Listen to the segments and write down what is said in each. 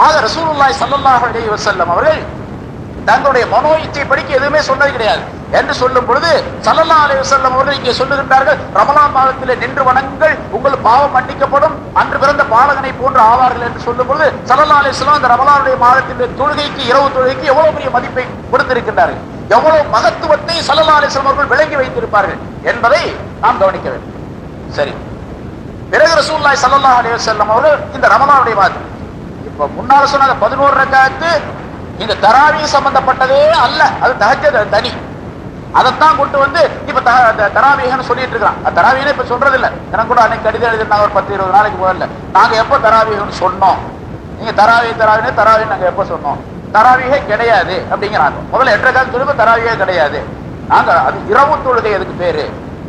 ஆக ரசூலுல்லாஹி ஸல்லல்லாஹு அலைஹி வஸல்லம் அவர்கள் தங்களுடைய மனோ இச்சை படிக்க எதுவுமே சொன்னது கிடையாது என்று சொல்லும் பொழுது ஸல்லல்லாஹு அலைஹி வஸல்லம் அவர்கள் இங்கே சொல்லுகின்றார்கள், ரமலான் மாதத்திலே நின்று வணங்குங்கள், உங்கள் பாவம் மன்னிக்கப்படும், அன்று பிறந்த பாலகனை போன்று ஆவார்கள் என்று சொல்லும் பொழுது ஸல்லல்லாஹு அலைஹி வஸல்லம் அந்த ரமலானுடைய மாதத்தினுடைய தொழுகைக்கு, இரவு தொழுகைக்கு எவ்வளவு பெரிய மதிப்பை கொடுத்திருக்கின்றார்கள், எவ்வளவு மகத்துவத்தை ஸல்லல்லாஹு அலைஹி வஸல்லம் அவர்கள் விளங்கி வைத்திருப்பார்கள் என்பதை நாம் கவனிக்க வேண்டும். சரி, பிறகு ரசூலுல்லாஹி ஸல்லல்லாஹு அலைஹி வஸல்லம் அவர்கள் இந்த ரமலானுடைய மாதம், இப்ப முன்னால சொன்ன 11 ரக்காத்து இந்த தராவீஹ் சம்பந்தப்பட்டதே அல்ல, அது தஹஜ்ஜுத், அது தனி. அதைத்தான் கொண்டு வந்து இப்ப தராவீஹ்னு சொல்லிட்டு இருக்கான். தராவீஹ்னு இப்ப சொல்றது இல்ல. எனக்கு கூட அன்னைக்கு கடிதம் எழுதிருந்தாங்க ஒரு 10-20 நாளைக்கு முதல்ல, நாங்க எப்ப தராவீஹ்னு சொன்னோம், நீங்க தராவீஹ் நாங்க எப்ப சொன்னோம், தராவீஹே கிடையாது அப்படிங்கிறாங்க. முதல்ல 8 ரக்காத் தொழுகை தராவீஹே கிடையாது, நாங்க அது இரவு தொழுகை, அதுக்கு பேரு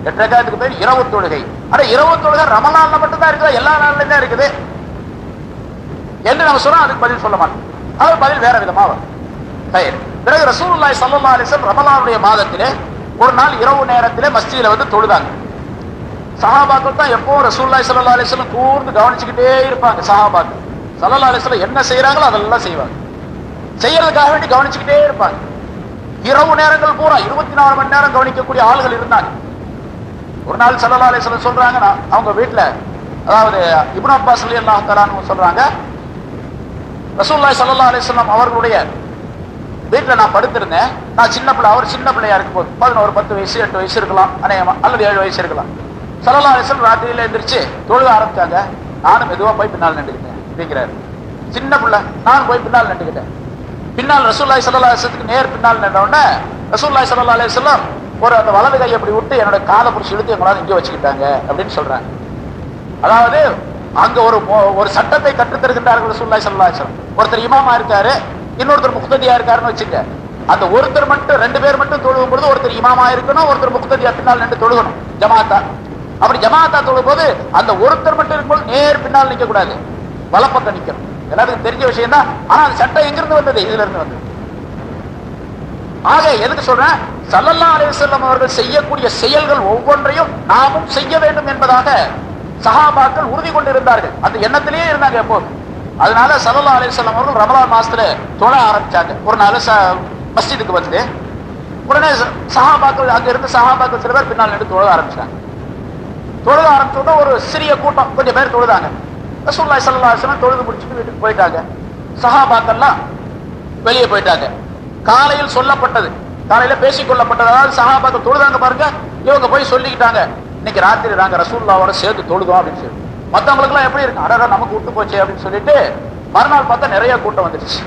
8 ரக்காத்துக்கு பேரு இரவு தொழுகை. ஆனா இரவு தொழுகை ரமலான்ல மட்டும் தான் இருக்குது, எல்லா நாள்லயும் தான் இருக்குது என்று நம்ம சொன்னா அதுக்கு பதில் சொல்ல மாட்டோம், அது பதில் வேற விதமா வரும். பிறகு ரசூலுல்லாஹி ஸல்லல்லாஹு அலைஹி வஸல்லம் ரமலானுடைய மாதத்திலே ஒரு நாள் இரவு நேரத்திலே மஸ்ஜிதில வந்து தொழுதாங்க. சஹாபாக்கள் தான் எப்பவும் ரசூலுல்லாஹி ஸல்லல்லாஹு அலைஹி வஸல்லம் கூர்ந்து கவனிச்சுக்கிட்டே இருப்பாங்க. சஹாபாக்கள் ஸல்லல்லாஹு அலைஹி வஸல்லம் என்ன செய்யறாங்களோ அதெல்லாம் செய்வாங்க, செய்யறதுக்காக வேண்டி கவனிச்சுக்கிட்டே இருப்பாங்க. இரவு நேரங்கள் பூரா 24 மணி நேரம் கவனிக்கக்கூடிய ஆளுகள் இருந்தாங்க. ஒரு நாள் ஸல்லல்லாஹு அலைஹி வஸல்லம் சொல்றாங்க, அவங்க வீட்டுல, அதாவது இப்னு அப்பாஸ் ரலியல்லாஹு தஆலா அன்ஹு சொல்றாங்க, ரசூலுல்லாஹி ஸல்லல்லாஹு அலைஹி வஸல்லம் அவர்களுடைய வீட்டுல நான் படுத்திருந்தேன். நான் சின்ன பிள்ளை, அவர் சின்ன பிள்ளையா இருக்கும் போது 11, 10 வயசு 8 வயசு இருக்கலாம், அநேகமா அல்லது 7 வயசு இருக்கலாம். ஸல்லல்லாஹு அலைஹி வஸல்லம் ராத்திரியில எந்திரிச்சு தொழுக ஆரம்பிச்சாங்க. நானும் மெதுவா போய் பின்னால் நின்றுக்கிட்டேன் அப்படிங்கிறாரு. சின்ன பிள்ளை, நானும் போய் பின்னால் நின்றுக்கிட்டேன். பின்னால் ரசூலுல்லாஹி ஸல்லல்லாஹு அலைஹி வஸல்லத்துக்கு நேர் பின்னால் நின்ற உடனே ரசூலுல்லாஹி ஸல்லல்லாஹு அலைஹி வஸல்லம் ஒரு அந்த வலது கையை அப்படி விட்டு என்னோட காலை பிடிச்சி இழுத்து எங்களால் இங்கே வச்சுக்கிட்டாங்க அப்படின்னு சொல்றாங்க. அதாவது அங்க ஒரு சட்டத்தை கற்றுத்தருகின்றார்கள் ரசூலுல்லாஹி ஸல்லல்லாஹு அலைஹி வஸல்லம். ஒருத்தர் இமாமா இருக்காரு, இன்னொருத்தர் முக்ததியா இருக்காருன்னு வச்சுக்க. அந்த ஒருத்தர் மட்டும் 2 பேர் மட்டும் தொழுகும் பொழுது ஒருத்தர் இமாமா இருக்கணும், ஒருத்தர் முக்ததியா பின்னால் நின்று தொழுகணும் ஜமாத்தா. அப்படி ஜமாத்தா தொழும் போது அந்த ஒருத்தர் மட்டும் இருக்கும்போது நேர் பின்னால் நிற்க கூடாது, வலப்பக்கம் நிற்கணும். எல்லாத்துக்கும் தெரிஞ்ச விஷயம் தான். ஆனா அந்த சட்டம் எங்கிருந்து வந்தது? இதுல இருந்து வந்தது. ஆக எதுக்கு சொல்றேன், ஸல்லல்லாஹு அலைஹி வஸல்லம் அவர்கள் செய்யக்கூடிய செயல்கள் ஒவ்வொன்றையும் நாமும் செய்ய வேண்டும் என்பதாக சஹாபாக்கள் உறுதி கொண்டு இருந்தார்கள். அந்த எண்ணத்திலேயே இருந்தாங்க எப்போது. அதனால ஸல்லல்லாஹு அலைஹி வஸல்லம் அவர்கள் ரமலான் மாசத்துல தொழ ஆரம்பிச்சாங்க. ஒரு நாள் மஸ்ஜிதுக்கு வந்து உடனே சஹாபாக்கள், அங்க இருந்து சஹாபாக்கள் சில பேர் பின்னால் நின்று தொழ ஆரம்பிச்சாங்க. தொழுக ஆரம்பிச்சோன்னா ஒரு சிறிய கூட்டம் கொஞ்சம் பேர் தொழுதாங்க. ரசூலுல்லாஹி ஸல்லல்லாஹு அலைஹி வஸல்லம் தொழுது முடிச்சுட்டு வீட்டுக்கு போயிட்டாங்க. சஹாபாக்கள்லாம் வெளியே போயிட்டாங்க. காலையில் சொல்லப்பட்டது, காலையில பேசிக் கொள்ளப்பட்டது, அதாவது சஹாபாக்கள் தொழுதாங்க பாருங்க, இவங்க போய் சொல்லிக்கிட்டாங்க, இன்னைக்கு ராத்திரி நாங்க ரசூலுல்லாஹோட சேர்ந்து தொழுதோம் அப்படின்னு சொல்லி. மற்றவங்களுக்கு எல்லாம் எப்படி இருக்கு, அடடா நமக்கு விட்டு போச்சு அப்படின்னு சொல்லிட்டு மறுநாள் பார்த்தா நிறைய கூட்டம் வந்துருச்சு.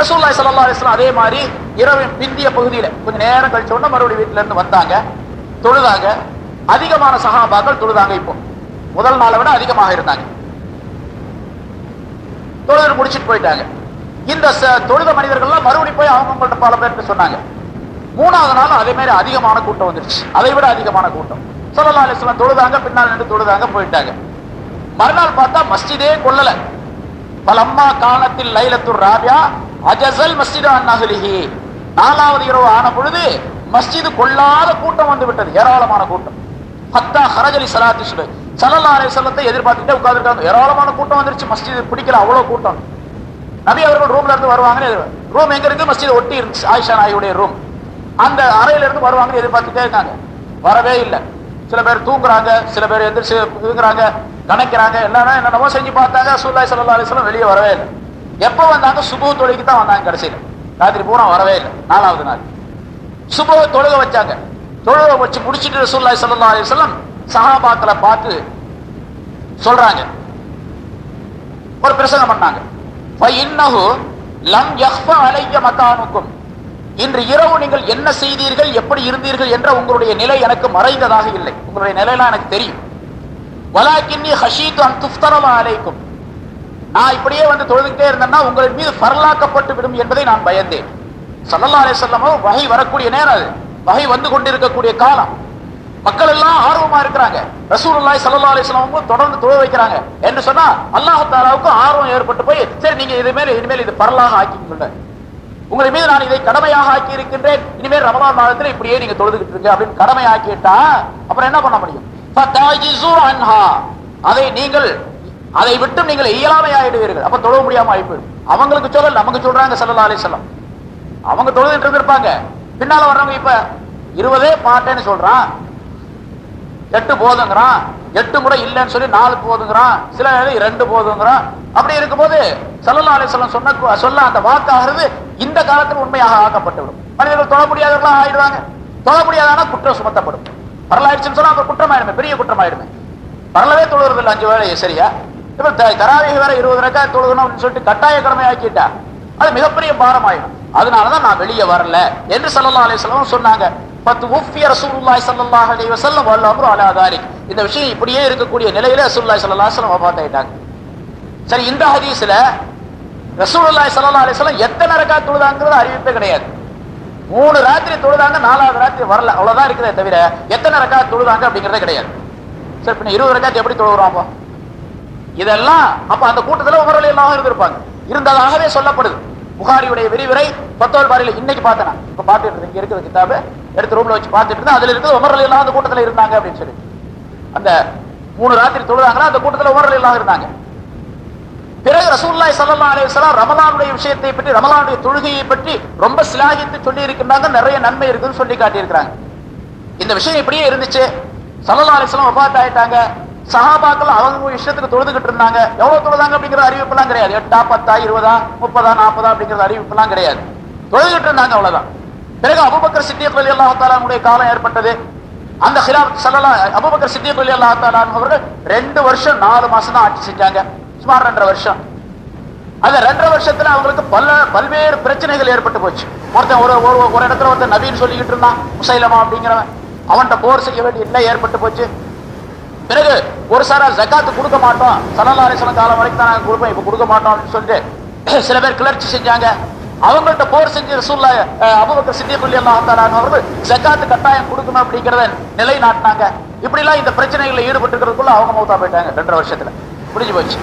ரசூலுல்லாஹி ஸல்லல்லாஹு அலைஹி வஸல்லம் அதே மாதிரி இரவின் பிந்திய பகுதியில கொஞ்சம் நேரம் கழிச்ச உடனே மறுபடியும் வீட்டுல இருந்து வந்தாங்க, தொழுதாங்க. அதிகமான சஹாபாக்கள் தொழுதாங்க. இப்போ முதல் நாளை விட அதிகமாக இருந்தாங்க. தொழுது முடிச்சுட்டு போயிட்டாங்க. இந்த தொழுத மனிதர்கள்லாம் மறுபடியும் போய் அவங்கள்ட்ட பல பேருக்கு சொன்னாங்க. 3வது நாள் அதே மாதிரி அதிகமான கூட்டம் வந்துருச்சு, அதை விட அதிகமான கூட்டம். ஸல்லல்லாஹு அலைஹி வஸல்லம் தொழுதாங்க, பின்னால் நின்று தொழுதாங்க, போயிட்டாங்க. மறுநாள் பார்த்தா மஸ்ஜிதே கொள்ளல. பலம்மா காலத்தில் லைலத்துர் ராபியா அஜஸல் மஸ்ஜிது அன் அஹ்லிஹி. 4வது இரவு ஆன பொழுது மஸ்ஜிது கொள்ளாத கூட்டம் வந்து விட்டது, ஏராளமான கூட்டம். ஹத்தா ஹரஜலி ஸலாத்தி சுபஹ். ஸல்லல்லாஹு அலைஹி வஸல்லத்தை எதிர்பார்த்துட்டே உட்கார்ந்திருக்காங்க. ஏராளமான கூட்டம் வந்துருச்சு, மஸ்ஜிது பிடிக்கல, அவ்வளவு கூட்டம். நபி அவர்கள் ரூம்ல இருந்து வருவாங்க. ரூம் எங்க இருக்கு? மஸ்ஜித் ஒட்டி இருந்துச்சு, ஆயிஷா நாயுடைய ரூம். அந்த அறையில இருந்து வருவாங்கன்னு எதிர்பார்த்துட்டே இருக்காங்க, வரவே இல்லை. சில பேர் தூங்குறாங்க, சில பேர் எந்திரிச்சு தூங்குறாங்க, கணக்கிறாங்க, எல்லாரும் என்னென்னமோ செஞ்சு பார்த்தாங்க. ரசூலுல்லாஹி ஸல்லல்லாஹு அலைஹி வஸல்லம் வெளியே வரவே இல்லை. எப்போ வந்தாங்க? சுபஹ் தொழுகைக்கு தான் வந்தாங்க. கடைசியில் ராத்திரி பூரா வரவே இல்லை. 4வது நாள் சுபஹ் தொழுக வச்சாங்க. தொழுக வச்சு முடிச்சுட்டு ரசூலுல்லாஹி ஸல்லல்லாஹு அலைஹி வஸல்லம் சஹாபாக்களை பார்த்து சொல்றாங்க, ஒரு பிரசங்கம் பண்ணாங்க. ஃபஇன்னஹு லம் யக்ஃபா அலைய மகானுக்கும். இன்று இரவு நீங்கள் என்ன செய்தீர்கள், எப்படி இருந்தீர்கள் என்ற உங்களுடைய நிலை எனக்கு மறைந்ததாக இல்லை. உங்களுடைய நிலையெல்லாம் எனக்கு தெரியும். வலாக்கின்னி ஹஷீது அன் துஃப்தரல அலைக்கும். நான் இப்படியே வந்து தொழுதுகிட்டே இருந்தேன்னா உங்களின் மீது ஃபர்லாக்கப்பட்டு விடும் என்பதை நான் பயந்தேன். ஸல்லல்லாஹு அலைஹி வஸல்லம் வஹி வரக்கூடிய நேரம், அது வஹி வந்து கொண்டிருக்கக்கூடிய காலம். மக்கள் எல்லாம் ஆர்வமா இருக்கிறாங்க. ரசூலுல்லாஹி ஸல்லல்லாஹு அலைஹி வஸல்லம் தொடர்ந்து தொழ வைக்கிறாங்க என்று சொன்னா அல்லாஹ் தஆலாவுக்கு ஆர்வம் ஏற்பட்டு போய், சரி நீங்க இனிமேல் இது பரலாக ஆக்கிக்கொள்ள, உங்களை மீது நான் இதை கடமையாக ஆக்கி இருக்கின்றேன், இனிமேல் ரமலான் மாதத்தில் இப்படியே நீங்க தொழுதுகிட்டு இருக்கு அப்படின்னு கடமை ஆக்கிட்டா அப்புறம் என்ன பண்ண முடியும்? அதை நீங்கள் அதை விட்டு நீங்கள் இயலாமை ஆயிடுவீர்கள். அப்ப தொழ முடியாம ஆயிப்போயிடும். அவங்களுக்கு சொல்ல நமக்கு சொல்றாங்க ஸல்லல்லாஹு அலைஹி வஸல்லம். அவங்க தொழுதுட்டு இருந்திருப்பாங்க, பின்னால வர்றவங்க இப்ப 20 பாட்டேன்னு சொல்றான், 8 போதுங்கிறான், 8 கூட இல்லைன்னு சொல்லி 4 போதுங்கிறான், சில 2 போதுங்கிறான். அப்படி இருக்கும்போது ஸல்லல்லாஹு அலைஹி வஸல்லம் சொல்ல அந்த வாக்காகிறது இந்த காலத்தில் உண்மையாக ஆக்கப்பட்டுவிடும். மனிதர்கள் தொழ முடியாதவர்களா ஆயிடுவாங்க. தொழ முடியாதானா குற்றம் சுமத்தப்படும். பரலாயிடுச்சுன்னு சொன்னா அப்ப குற்றம் ஆயிடுமே, பெரிய குற்றம் ஆயிடுமே. பரலவே தொழுகிறது இல்லை 5 வேளை சரியா. இப்ப தராவீஹ் வேற 20 ரக்காத் தொழுகணும் அப்படின்னு சொல்லிட்டு கட்டாய கடமை ஆக்கிட்டா அது மிகப்பெரிய பாரம் ஆயிடும். அதனாலதான் நான் வெளியே வரல என்று ஸல்லல்லாஹு அலைஹி வஸல்லம் சொன்னாங்க. ரசூலுல்லாஹி ஸல்லல்லாஹு அலைஹி வஸல்லம் வல் அம்ரு அலா தாலிக். இந்த விஷயம் இப்படியே இருக்கக்கூடிய நிலையில ரசூலுல்லாஹி ஸல்லல்லாஹு அலைஹி வஸல்லம் வஃபாத் ஆயிட்டாங்க. சரி, இந்த ஹதீஸ்ல ரசூலுல்லாஹி ஸல்லல்லாஹு அலைஹி வஸல்லம் எத்தனை ரக்காத் தொழுதாங்கிறது அறிவிப்பே கிடையாது. 3 ராத்திரி தொழுதாங்க, 4வது ராத்திரி வரல, அவ்வளவுதான் இருக்குதே தவிர எத்தனை ரக்காத் தொழுதாங்க அப்படிங்கறதே கிடையாது. சரி, பின்ன 20 ரக்காத் எப்படி தொழுகிறோம்? இதெல்லாம் அப்ப அந்த கூட்டத்துல உமர் ரலியல்லாஹு அன்ஹு இருந்திருப்பாங்க, இருந்ததாகவே சொல்லப்படுது. புகாரியுடைய விரிவுரை ஃபத்வல் பாரியில இன்னைக்கு பார்த்தேன், இப்ப பார்த்துட்டு இங்க இருக்குது கிதாபு, எடுத்து ரூம்ல வச்சு பார்த்துட்டு இருந்தேன். அதுல இருக்குது உமர் ரலியல்லாஹு அந்த கூட்டத்துல இருந்தாங்க அப்படின்னு சொல்லி. அந்த 3 ராத்திரி தொழுதாங்களா, அந்த கூட்டத்துல உமர் ரலியல்லாஹு இருந்தாங்க. பிறகு ரசூலுல்லாஹி ஸல்லல்லாஹு அலைஹி வஸல்லம் ரமலானுடைய விஷயத்தை பற்றி, ரமலானுடைய தொழுகையை பற்றி ரொம்ப சிலாகித்து சொல்லி இருக்கின்றாங்க. நிறைய நன்மை இருக்குன்னு சொல்லி காட்டி இருக்கிறாங்க. இந்த விஷயம் இப்படியே இருந்துச்சு. ஸல்லல்லாஹு அலைஹி வஸல்லம் வஃபாத் ஆயிட்டாங்க. சஹாபாக்கள் அவங்க இஷ்டத்துக்கு தொழுதுகிட்டு இருந்தாங்க. எவ்வளவு தொழுதாங்க அப்படிங்கிற அறிவிப்புலாம் கிடையாது. 8 10 20 30 40 அப்படிங்கிற அறிவிப்புலாம் கிடையாது. தொழுதுகிட்டு இருந்தாங்க, அவ்வளவுதான். பிறகு அபூபக்கர் சித்திக் ரலியல்லாஹு தஆலா அன்ஹுடைய காலம் ஏற்பட்டது. அந்த খিলাফத் அபூபக்கர் சித்திக் ரலியல்லாஹு தஆலா அன்ஹு அவர்கள் 2 வருஷம் 4 மாசம் தான் ஆட்சி செஞ்சாங்க. சுமார் 2.5 வருஷம். அந்த 2.5 வருஷத்துல அவங்களுக்கு பல்வேறு பிரச்சனைகள் ஏற்பட்டு போச்சு. ஒருத்தன் ஒரு இடத்துல ஒருத்தன் நபின்னு சொல்லிக்கிட்டு இருந்தான், முசைலமா அப்படிங்கிறவன். அவன்கிட்ட போர் செய்ய வேண்டிய நிலை ஏற்பட்டு போச்சு. பிறகு ஒரு சாரா ஜகாத்து கொடுக்க மாட்டோம், ஸல்லல்லாஹு அலைஹி வஸல்லம் காலம் வரைக்கும் தான் நாங்க கொடுப்போம், இப்ப கொடுக்க மாட்டோம் அப்படின்னு சொல்லிட்டு சில பேர் கிளர்ச்சி செஞ்சாங்க. அவங்கள்ட்ட போர் செஞ்சு ரசூலுல்லாஹி அபூபக்கர் சித்திக் ரலியல்லாஹு தஆலா அன்ஹு அவர்கள் ஜகாத்து கட்டாயம் கொடுக்கணும் அப்படிங்கறத நிலைநாட்டினாங்க. இப்படி எல்லாம் இந்த பிரச்சனைகளை ஈடுபட்டு இருக்கிறதுக்குள்ள அவங்க மௌத்தா போயிட்டாங்க. 2.5 வருஷத்துல முடிஞ்சு போச்சு.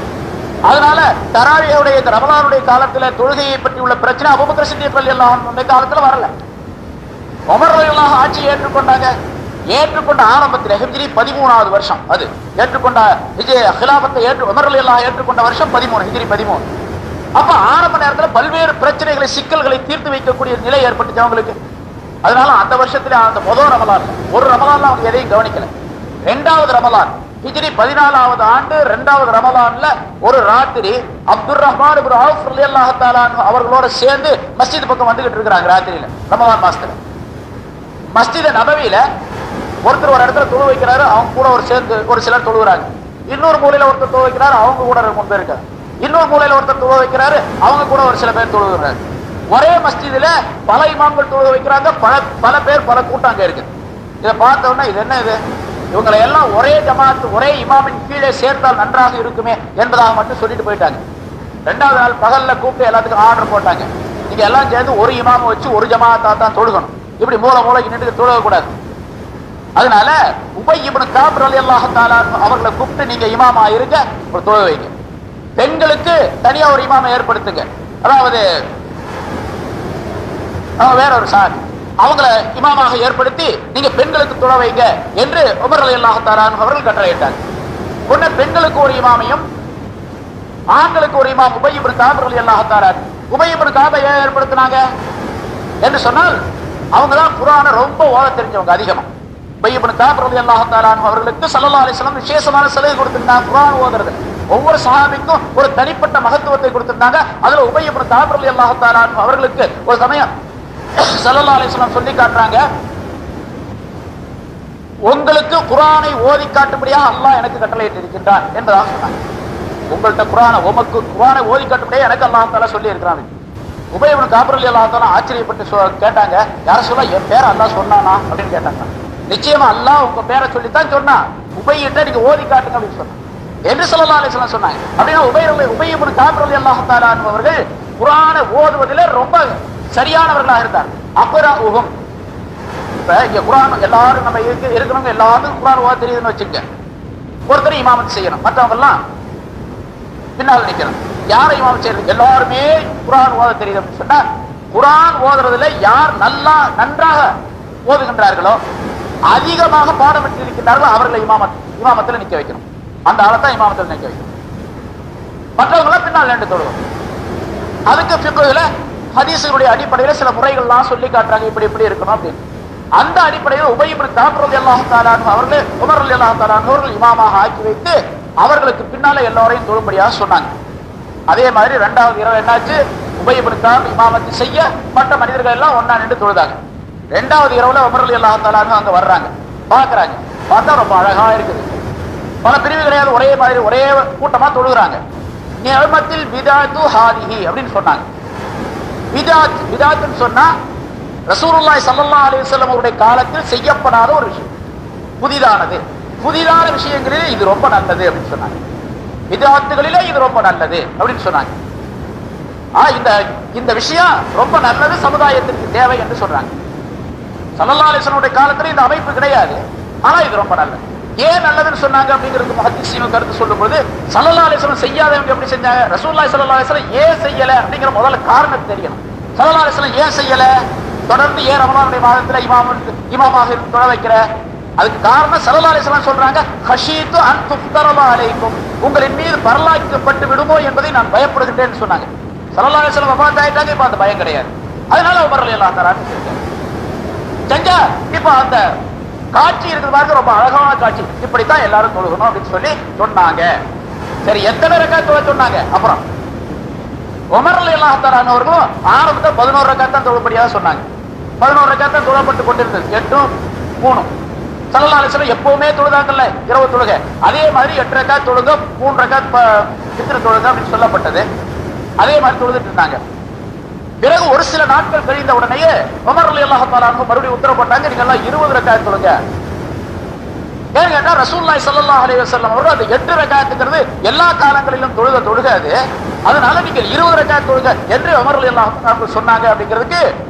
அதனால தராவியுடைய இந்த ரமலானுடைய காலத்துல தொழுகையை பற்றி உள்ள பிரச்சனை அபூபக்கர் சித்திக் ரலியல்லாஹு அன்ஹு காலத்துல வரல. உமர் ரலியல்லாஹு ஆட்சியை ஏற்றுக்கொண்டாங்க. ஏற்றுக்கொண்ட ஆரம்பத்தில் ஹிஜ்ரி 13வது வருஷம், அது ஏற்றுக்கொண்ட ஹிலாஃபத்தை உமர் ரலியல்லாஹு ஏற்றுக்கொண்ட வருஷம் 13, ஹிஜ்ரி 13. அப்ப ஆரம்ப நேரத்தில் பல்வேறு பிரச்சனைகளை, சிக்கல்களை தீர்த்து வைக்கக்கூடிய நிலை ஏற்பட்டுச்சு அவங்களுக்கு. அதனால அந்த வருஷத்துல அந்த முதல் ரமலான், ஒரு ரமலான்ல அவங்க எதையும் கவனிக்கல. 2வது ரமலான் ஹிஜ்ரி 14வது ஆண்டு 2வது ரமலான்ல ஒரு ராத்திரி அப்துர் ரஹ்மான் இப்னு அவுஃப் ரலியல்லாஹு தஆலா அவர்களோட சேர்ந்து மஸ்ஜித் பக்கம் வந்துகிட்டு இருக்காங்க. ராத்திரியில ரமலான் மாசத்துல மஸ்ஜித் நபவியில ஒருத்தர் ஒரு இடத்துல தொழு வைக்கிறாரு, அவங்க கூட சேர்ந்து ஒரு சிலர் தொழுகிறாங்க. இன்னொரு மூலையில ஒருத்தர் தொழு வைக்கிறாரு, அவங்க கூட 3 பேர் இருக்காங்க. இன்னொரு மூலையில ஒருத்தர் தொழு வைக்கிறாரு, அவங்க கூட ஒரு சில பேர் தொழுகிறாரு. ஒரே மஸ்ஜிதுல பல இமாம்கள் தொழு வைக்கிறாங்க, பல பேர் பல கூட்டாங்க இருக்கு. இதை பார்த்தோம்னா இது என்ன, இது இவங்களை எல்லாம் ஒரே ஜமாத் ஒரே இமாமின் கீழே சேர்த்தால் நன்றாக இருக்குமே என்பதாக மட்டும் சொல்லிட்டு போயிட்டாங்க. 2வது நாள் பகல்ல கூப்பிட்டு எல்லாத்துக்கும் ஆர்டர் போட்டாங்க, நீங்க எல்லாம் சேர்ந்து ஒரு இமாமை வச்சு ஒரு ஜமாத்தா தான் தொழுகணும், இப்படி மூளைக்கு நின்று தொழுக கூடாது. அதனால உபை இப்னு கஅப் ரலியல்லாஹு தஆலா அவர்களை கூப்பிட்டு நீங்க இமாமா இருங்க, ஒரு தொழுக வைங்க. பெண்களுக்கு தனியா ஒரு இமாமை ஏற்படுத்துங்க, அதாவது வேற ஒரு சார் அவங்கள இமாமாக ஏற்படுத்தி நீங்க பெண்களுக்கு தொழ வைங்க என்று உமர் ரலியல்லாஹு தஆலா அவர்கள் கட்டளையிட்டாங்க. உடனே பெண்களுக்கு ஒரு இமாமையும் ஆண்களுக்கு ஒரு இமாம் உபை இப்னு கஅப் ரலியல்லாஹு தஆலா. உபை இப்னு கஅப் ஏற்படுத்தினாங்க என்று சொன்னால் அவங்க தான் குர்ஆனை ரொம்ப ஓத தெரிஞ்சவங்க அதிகமா. உபை இப்னு கஅப் ரலியல்லாஹு தஆலா அவர்களுக்கு ஸல்லல்லாஹு அலைஹி வஸல்லம் விசேஷமான சலுகை கொடுத்திருந்தாங்க. குர்ஆன் ஓதுறது ஒவ்வொரு சஹாபிக்கும் ஒரு தனிப்பட்ட மகத்துவத்தை கொடுத்திருந்தாங்க. அதுல உபை இப்னு கஅப் ரலியல்லாஹு தஆலா அவர்களுக்கு ஒரு சமயம் ஸல்லல்லாஹு அலைஹி வஸல்லம் சொல்லி காட்டுறாங்க, உங்களுக்கு குர்ஆனை ஓதி காட்டும்படியாக அல்லாஹ் எனக்கு கட்டளையிட்டு இருக்கின்றான் என்பதாக சொன்னாங்க. உங்கள்கிட்ட உமக்கு குர்ஆனை ஓதி காட்டும்படியாக எனக்கு அல்லாஹ் தஆலா சொல்லி இருக்கிறான். உபை இப்னு கஅப் ரலியல்லாஹு தஆலா ஆச்சரியப்பட்டு கேட்டாங்க, யார சொல்ல என் பேரை அல்லாஹ் சொன்னானா அப்படின்னு கேட்டாங்க. நிச்சயமா அல்லாஹ் உங்க பேரை சொல்லித்தான் சொன்னா, உபையிட்ட நீங்க ஓதி காட்டுங்க அப்படின்னு சொன்னாங்க என்று ஸல்லல்லாஹு அலைஹி வஸல்லம் சொன்னாங்க. அப்படின்னா உபை இப்னு கஅப் ரலியல்லாஹு தஆலா அவர்கள் குர்ஆனை ஓதுவதிலே ரொம்ப சரியானவர்களாக இருந்தார். அக்ராஉஹும், இப்ப இங்க குர்ஆன் எல்லாரும் நம்ம இருக்கிறவங்க எல்லாரும் குர்ஆன் ஓத தெரியுதுன்னு வச்சுங்க, ஒருத்தர் இமாமத் செய்யணும், மற்றவங்க எல்லாம் பின்னால் நிற்கணும். யாரை இமாமத் செய்யறது? எல்லாருமே குர்ஆன் ஓத தெரியுது அப்படின்னு சொன்னா, குர்ஆன் ஓதுறதுல யார் நன்றாக ஓதுகின்றார்களோ, அதிகமாக பாடம் பெற்றிருக்கின்றார்களோ அவர்களை இமாமத்துல நிக்க வைக்கணும். அந்த ஆளை தான் இமாமத்தில் நிக்க வைக்கணும். மற்றவங்கள பின்னால் நின்று தொழுவோம். அதுக்கு ஃபிக்ஹ்ல ஹதீஸுடைய அடிப்படையில் சில முறைகள்லாம் சொல்லி காட்டுறாங்க, இப்படி இப்படி இருக்கணும் அப்படின்னு. அந்த அடிப்படையில் உபய் இப்னு கஅப் ரலியல்லாஹு தஆலா அன்ஹு அவர்கள் உமர் ரலியல்லாஹு தஆலா அன்ஹு அவர்கள் இமாமாக ஆக்கி வைத்து அவர்களுக்கு பின்னால எல்லாரையும் தொழும்படியாக சொன்னாங்க. அதே மாதிரி இரண்டாவது இரவு என்னாச்சு, உபய் இப்னு கஅப் இமாமத்து செய்ய மற்ற மனிதர்கள் எல்லாம் ஒண்ணா நின்று தொழுதாங்க. இரண்டாவது இரவுல உமர் ரலியல்லாஹு தஆலா அன்ஹு அங்க வர்றாங்க, பாக்குறாங்க, பார்த்தா ரொம்ப அழகா இருக்குது. பல பிரிவு கிடையாது, ஒரே மாதிரி ஒரே கூட்டமா தொழுகிறாங்க. நிஅமத்தில் பிதாத்து ஹாதிஹி அப்படின்னு சொன்னாங்க. பிதாத்னு சொன்னா ரசூலுல்லாஹி ஸல்லல்லாஹு அலைஹி வஸல்லம் அவருடைய காலத்தில் செய்யப்படாத ஒரு விஷயம், புதிதானது. புதிதான விஷயங்களிலே இது ரொம்ப நல்லது அப்படின்னு சொன்னாங்க. பிதாத்துகளிலே இது ரொம்ப நல்லது அப்படின்னு சொன்னாங்க. இந்த விஷயம் ரொம்ப நல்லது, சமுதாயத்திற்கு தேவை என்று சொல்றாங்க. ஸல்லல்லாஹு அலைஹி வஸல்லம் காலத்துல இந்த அமைப்பு கிடையாது, ஆனா இது ரொம்ப நல்லது. ஏன் நல்லதுன்னு சொன்னாங்க அப்படிங்கிறது முஹத்திஸீன் கருத்து சொல்லும்போது, ஸல்லல்லாஹு அலைஹி வஸல்லம் செய்யாதவங்க எப்படி செஞ்சாங்க, ரசூலுல்லாஹி ஸல்லல்லாஹு அலைஹி வஸல்லம் ஏன் செய்யல அப்படிங்கிற முதல்ல காரணம் தெரியணும். ஸல்லல்லாஹு அலைஹி வஸல்லம் ஏன் செய்யல, தொடர்ந்து ஏன் ரமலானுடைய மாதத்துல இமாமாக இருந்து தொழ வைக்கிற, அதுக்கு காரணம் ஸல்லல்லாஹு அலைஹி வஸல்லம் சொல்றாங்க, ஹஷீது அன் துஃப்தரல அலைக்கும், உங்களின் மீது பரலாக்கப்பட்டு விடுமோ என்பதை நான் பயப்படுகின்றேன்னு சொன்னாங்க. ஸல்லல்லாஹு அலைஹி வஸல்லம் வஃபாத் ஆயிட்டாங்க, இப்ப அந்த பயம் கிடையாது. அதனால உமர் ரலியல்லாஹு தஆலா செஞ்சா இப்ப அந்த காட்சி இருக்குது பாருங்க, ரொம்ப அழகான காட்சி. இப்படித்தான் எல்லாரும் தொழுகணும் அப்படின்னு சொல்லி சொன்னாங்க. சரி, எத்தனை ரக்காத் தொழ சொன்னாங்க? அப்புறம் உமர் ரலியல்லாஹு தஆலா அவர்களும் ஆரம்பத்துல 11 ரக்காத் தான் தொழும்படியாக சொன்னாங்க. 11 ரக்காத் தான் தொழப்பட்டு கொண்டிருந்தது, 8 3. ஸல்லல்லாஹு அலைஹி வஸல்லம் எப்பவுமே தொழுதாங்கல்ல இரவு தொழுகை, அதே மாதிரி 8 ரக்காத் தொழுக, 3 ரக்காத் வித்ர் தொழுக அப்படின்னு சொல்லப்பட்டது. அதே மாதிரி தொழுதுட்டு இருந்தாங்க. பிறகு ஒரு சில நாட்கள் கழிந்த உடனேயே உமர் ரலியல்லாஹு தஆலா அன்ஹு மறுபடியும் உத்தரவு போட்டாங்க, நீங்க எல்லாம் 20 ரக்காத் தொழுங்க. ஏன் கேட்டா ரசூலுல்லாஹி ஸல்லல்லாஹு அலைஹி வஸல்லம் அவர்கள் அந்த 8 ரக்காத்துங்கிறது எல்லா காலங்களிலும் தொழுக அது, அதனால நீங்க 20 ரக்காத் தொழுங்க என்று உமர் ரலியல்லாஹு தஆலா அன்ஹு சொன்னாங்க. அப்படிங்கிறதுக்கு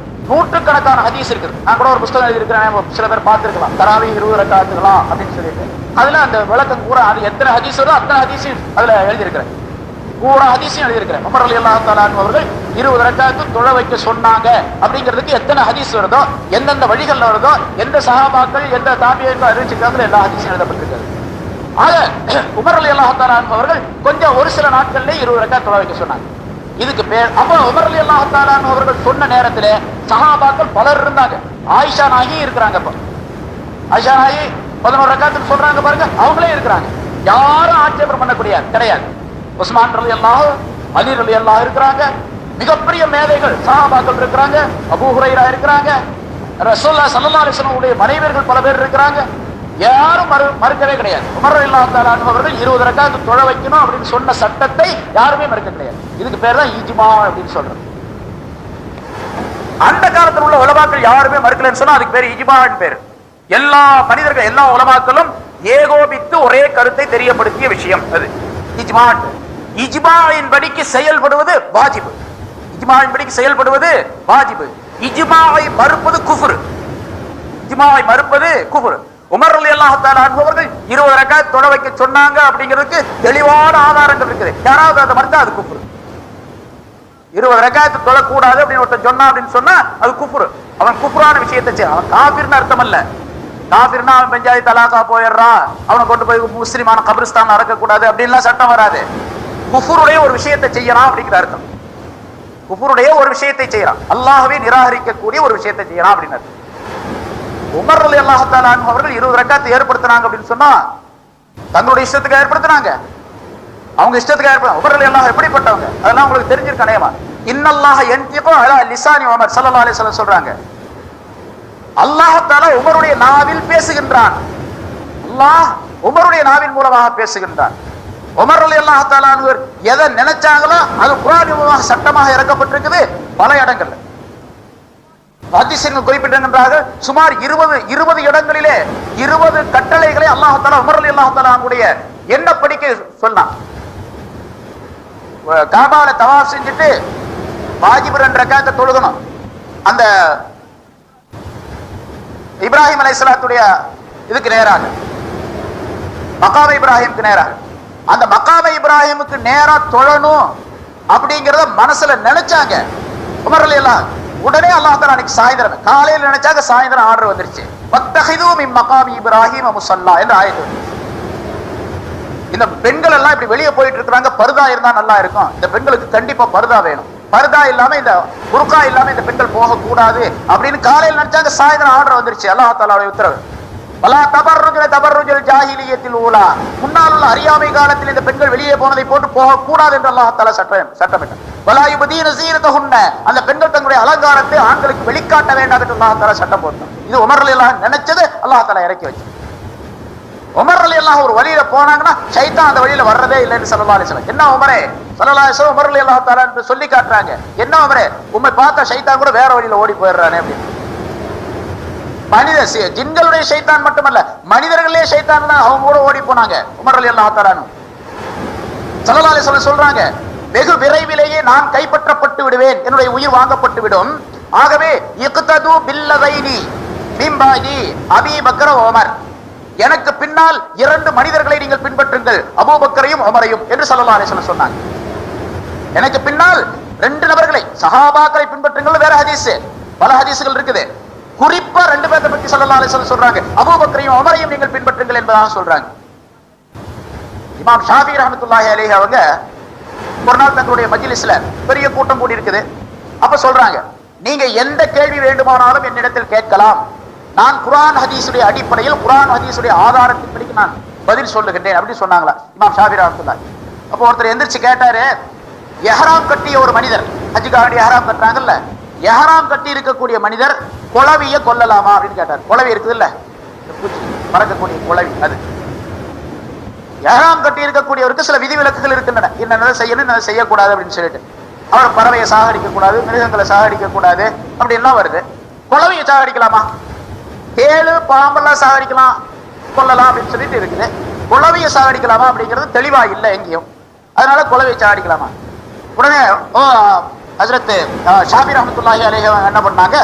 நூற்றுக்கணக்கான ஹதீஸ் இருக்கு. நான் கூட ஒரு புத்தகம் எழுதியிருக்கிறேன், சில பேர் பார்த்திருக்கலாம், தராவி 20 ரக்காத்துகளா அப்படின்னு சொல்லிட்டு. அதுல அந்த விளக்கம் கூட அது எத்தனை ஹதீஸ் வருதோ அத்தனை ஹதீஸையும் அதுல எழுதியிருக்கிறேன், பூரா ஹதீஸையும் எழுதியிருக்கிறேன். உமர் ரலியல்லாஹு தஆலா அன்ஹு அவர்கள் 20 ரக்காத்து தொழ வைக்க சொன்னாங்க அப்படிங்கிறதுக்கு எத்தனை ஹதீஸ் வருதோ, எந்தெந்த வழிகள்ல வருதோ, எந்த சஹாபாக்கள் எந்த தாபியீன்கள் அறிவிச்சிருக்காங்களோ எல்லா ஹதீஸும் எழுதப்பட்டிருக்கிறது. ஆக உமர் ரலியல்லாஹு தஆலா அன்ஹு அவர்கள் கொஞ்சம் ஒரு சில நாட்கள்ல 20 ரக்காத் தொழ வைக்க சொன்னாங்க. இதுக்கு பேர் அப்ப உமர் ரலியல்லாஹு தஆலா அன்ஹு அவர்கள் சொன்ன நேரத்துல சஹாபாக்கள் பலர் இருந்தாங்க. ஆயிஷா நாயகி இருக்கிறாங்க. அப்ப ஆயிஷா நாயகி 11 ரக்காத்துன்னு சொல்றாங்க பாருங்க, அவங்களே இருக்கிறாங்க. யாரும் ஆட்சேபம் பண்ணக்கூடிய கிடையாது. உஸ்மான் ரலியல்லாஹு, அலி ரலியல்லாஹு இருக்கிறாங்க. மிகப்பெரிய மேதைகள் சஹாபாக்கள் இருக்கிறாங்க. அபூ ஹுரைரா இருக்கிறாங்க. ரசூலுல்லாஹி ஸல்லல்லாஹு அலைஹி வஸல்லம் உடைய மனைவியர்கள் பல பேர் இருக்கிறாங்க. யாரும் மறுக்கவே கிடையாது. உமர் ரலியல்லாஹு தஆலா அன்ஹு அவர்கள் 20 ரக்காத் தொழ வைக்கணும் அப்படின்னு சொன்ன சட்டத்தை யாருமே மறுக்க கிடையாது. இதுக்கு பேர் தான் இஜ்மா அப்படின்னு சொல்றது. அந்த காலத்தில் உள்ள உலமாக்கள் யாருமே மறுக்கலன்னு சொன்னா அதுக்கு பேர் இஜ்மான்னு பேர். எல்லா மனிதர்கள் எல்லா உலமாக்களும் ஏகோபித்து ஒரே கருத்தை தெரியப்படுத்திய விஷயம் அது இஜ்மா. இஜ்மாவின் படிக்கு செயல்படுவது வாஜிபு. இஜ்மாவின் படிக்கு செயல்படுவது வாஜிபு. இஜ்மாவை மறுப்பது குஃப்ர். இஜ்மாவை மறுப்பது குஃப்ர். உமர் ரலியல்லாஹு தஆலா அன்ஹு அவர்கள் 20 ரக்காத் தொழ வைக்க சொன்னாங்க அப்படிங்கிறதுக்கு தெளிவான ஆதாரங்கள் இருக்குது. யாராவது அதை மறுத்தா அது குஃப்ர். 20 ரக்காத் தொழக்கூடாது அப்படின்னு ஒருத்தன் சொன்னா அப்படின்னு சொன்னா அது குஃப்ர். அவன் குஃப்ரான விஷயத்தை செய்ய, அவன் காஃபிர்னு அர்த்தம் அல்ல. காஃபிர்னா அவன் பெஞ்சாதி தலாக்கா போயிடுறான், அவனை கொண்டு போய் முஸ்லிமான கபிரிஸ்தான் அடக்கக்கூடாது அப்படின்லாம் சட்டம் வராது. குஃபருடைய ஒரு விஷயத்தை செய்யறான் அப்படிங்கிற அர்த்தம். குஃபருடைய ஒரு விஷயத்தை செய்யறான், அல்லாஹ்வை நிராகரிக்கக்கூடிய ஒரு விஷயத்தை செய்யறான் அப்படின்னு அர்த்தம். உமர் ரலியல்லாஹு தஆலா அன்ஹு அவர்கள் 20 ரக்காத் ஏற்படுத்தினாங்க அப்படின்னு சொன்னா தங்களுடைய இஷ்டத்துக்கு ஏற்படுத்தினாங்க, அவங்க இஷ்டத்துக்கு ஏற்படுத்த. உமர் ரலியல்லாஹு எப்படிப்பட்டவங்க அதெல்லாம் உங்களுக்கு தெரிஞ்சிருக்க அநேகமா. இன்னல்லாஹ யன்திகு அலா லிசானி உமர் ஸல்லல்லாஹு அலைஹி வஸல்லம் சொல்றாங்க, அல்லாஹ் தஆலா உமருடைய நாவில் பேசுகின்றான். அல்லாஹ் உமருடைய நாவின் மூலமாக பேசுகின்றான். உமர் ரலியல்லாஹு தஆலா அன்ஹு எதை நினைச்சாங்களோ அது குர்ஆன் மூலமாக சட்டமாக இறக்கப்பட்டிருக்குது பல இடங்கள்ல. ஹதீஸ்கள் குறிப்பிட்டிருக்கின்றார்கள், சுமார் 20 இடங்களிலே 20 கட்டளைகளை அல்லாஹ் தஆலா உமர் ரலியல்லாஹு தஆலா அன்ஹுடைய எண்ணப்படிக்கு சொன்னான். காபால தவாஃப் செஞ்சுட்டு வாஜிப் 2 ரக்காத்தை தொழுகணும். அந்த இப்ராஹிம் அலைஹிஸ்ஸலாத்துடைய இதுக்கு நேராக மகாம இப்ராஹிமுக்கு நேராக அந்த மகாம இப்ராஹிமுக்கு நேரா தொழணும் அப்படிங்கறத மனசுல நினைச்சாங்க உமர் ரலியல்லாஹு. உடனே அல்லாஹ் தஆலா அன்னைக்கு சாயந்தரம் காலையில நினைச்சாங்க, சாயந்தரம் ஆர்டர் வந்துருச்சு, வத்தஹிது மின் மகாமி இப்ராஹிம் முஸல்லா என்ற ஆயத்து. இந்த பெண்கள் எல்லாம் இப்படி வெளியே போயிட்டு இருக்காங்க, பர்தா இருந்தா நல்லா இருக்கும், இந்த பெண்களுக்கு கண்டிப்பா பர்தா வேணும், பர்தா இல்லாம இந்த புர்கா இல்லாம இந்த பெண்கள் போக கூடாது அப்படின்னு காலையில் நினைச்சாங்க. சாயந்தரம் ஆர்டர் வந்துருச்சு, அல்லாஹ் தஆலாவுடைய உத்தரவு. வலா தபர்ருஜுன தபர்ருஜுல் ஜாஹிலியத்தில் ஊலா, முன்னால் உள்ள அறியாமை காலத்தில் இந்த பெண்கள் வெளியே போனதை போட்டு போக கூடாது என்று அல்லாஹ் தஆலா சட்டமிட்டார். வலா யுபதீன ஸீனத்தஹுன்ன, அந்த பெண்கள் தங்களுடைய அலங்காரத்தை ஆண்களுக்கு வெளிக்காட்ட வேண்டாம் என்று அல்லாஹ் தஆலா சட்டம் போட்டான். இது உமர் ரலியல்லாஹு அன்ஹு நினைச்சது அல்லாஹ் தஆலா இறக்கி வச்சு. உமர் ரலியல்லாஹு ஒரு வழியில போனாங்கன்னா ஷைத்தான் அந்த வழியில வர்றதே இல்லைன்னு ஸல்லல்லாஹு அலைஹி வஸல்லம். என்ன உமரே ஸல்லல்லாஹு அலைஹி வஸல்லம் உமர் ரலியல்லாஹு தஆலா என்று சொல்லி காட்டுறாங்க. என்ன உமரே, உம்மை பார்த்தா ஷைத்தான் கூட வேற வழியில ஓடி போயிடுறானே அப்படின்னு. மனித ஜின்களுடைய ஷைத்தான் மட்டுமல்ல, மனிதர்களே ஷைத்தான் தான் அவங்க கூட ஓடி போனாங்க. உமர் ரலியல்லாஹு தஆலா ஸல்லல்லாஹு அலைஹி வஸல்லம் சொல்றாங்க, வெகு விரைவிலேயே நான் கைப்பற்றப்பட்டு விடுவேன், என்னுடைய உயிர் வாங்கப்பட்டு விடும். ஆகவே இக்தது பில்லதைனி மின் பாதி அபீ பக்கர் உமர், எனக்கு பின்னால் இரண்டு மனிதர்களை நீங்கள் பின்பற்றுங்கள், அபூபக்கரையும் உமரையும் என்று ஸல்லல்லாஹு அலைஹி வஸல்லம் சொன்னாங்க. எனக்கு பின்னால் ரெண்டு நபர்களை சஹாபாக்களை பின்பற்றுங்கள். வேற ஹதீஸ், பல ஹதீஸ்கள் இருக்குது. குறிப்பா ரெண்டு பேரை பத்தி ஸல்லல்லாஹு அலைஹி வஸல்லம் சொல்றாங்க, அபூபக்கரையும் உமரையும் நீங்கள் பின்பற்றுங்கள் என்பதாக சொல்றாங்க. இமாம் ஷாஃபி ரஹ்மத்துல்லாஹி அலைஹி அவங்க ஒரு நாள் தங்களுடைய மஜ்லிஸ்ல பெரிய கூட்டம் கூடி இருக்குது. அப்ப சொல்றாங்க, நீங்க எந்த கேள்வி வேண்டுமானாலும் என்னிடத்தில் கேட்கலாம், நான் குர்ஆன் ஹதீஸுடைய அடிப்படையில் குர்ஆன் ஹதீஸுடைய ஆதாரத்தின்படி நான் பதில் சொல்லுகின்றேன் அப்படி சொன்னாங்களா இமாம் ஷாஃபி ரஹ்மத்துல்லாஹி. அப்போ ஒருத்தர் எந்திரிச்சு கேட்டாரு, எஹ்ராம் கட்டிய ஒரு மனிதர், ஹஜ்ஜுக்காக எஹ்ராம் கட்டுறாங்கல்ல, எஹ்ராம் கட்டி இருக்கக்கூடிய மனிதர் குளவிய கொல்லலாமா அப்படின்னு கேட்டார். குளவி இருக்குது இல்ல, பூச்சி பறக்கக்கூடிய குளவி, அது எஹ்ராம் கட்டி இருக்கக்கூடியவருக்கு சில விதிவிலக்குகள் இருக்கின்றன, என்னென்ன செய்யணும் என்ன செய்யக்கூடாது அப்படின்னு சொல்லிட்டு. அவர் பறவையை சாகடிக்க கூடாது, மிருகங்களை சாகடிக்க கூடாது அப்படின்லாம் வருது. குளவியை சாகடிக்கலாமா? தேளு பாம்பெல்லாம் சாகடிக்கலாம் கொல்லலாம் அப்படின்னு சொல்லிட்டு இருக்குது. குளவியை சாகடிக்கலாமா அப்படிங்கிறது தெளிவா இல்லை எங்கேயும். அதனால குளவியை சாகடிக்கலாமா? உடனே ஹஜ்ரத் ஷாஃபி ரஹ்மத்துல்லாஹி அலைஹி என்ன பண்ணாங்க,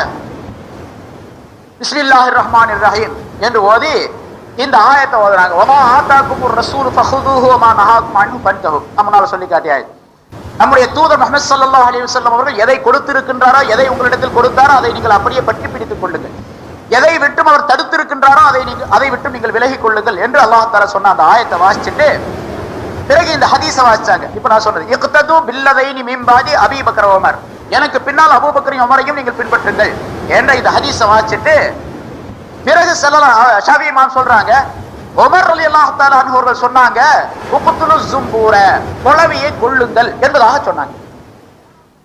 பிஸ்மில்லாஹிர் ரஹ்மானிர் ரஹீம் என்று ஓதி இந்த ஆயத்தை ஓதுறாங்க. வமா ஆதாக்குமுர் ரசூல் ஃபஹுதுஹு வமா நஹாக்கும் அன்ஹு ஃபன்தஹு. நம்மால சொல்லி காட்டியாய், நம்முடைய தூதர் முஹம்மது ஸல்லல்லாஹு அலைஹி வஸல்லம் அவர்கள் எதை கொடுத்திருக்கின்றாரோ, எதை உங்களிடத்தில் கொடுத்தாரோ அதை நீங்கள் அப்படியே பற்றி பிடித்துக் கொள்ளுங்கள், எதை விட்டும் அவர் தடுத்திருக்கின்றாரோ அதை விட்டு நீங்கள் விலகிக் கொள்ளுங்கள் என்று அல்லாஹ் தஆலா சொன்ன அந்த ஆயத்தை வாசிச்சுட்டு பிறகு இந்த ஹதீஸை வாசிச்சாங்க. இப்ப நான் சொன்னது இக்தது பில்லதைனி மின் பாதி அபீ பக்கர் உமர், எனக்கு பின்னால் அபூபக்கரையும் உமரையும் நீங்கள் பின்பற்றுங்கள் என்ற இந்த ஹதீஸை வாசிச்சுட்டு பிறகு ஷாஃபி இமாம் சொல்றாங்க, உமர் ரலியல்லாஹு தஆலா அன்ஹு அவர்கள் சொன்னாங்க, உக்துலு ஸும்பூர, குளவியை கொல்லுங்கள் என்பதாக சொன்னாங்க.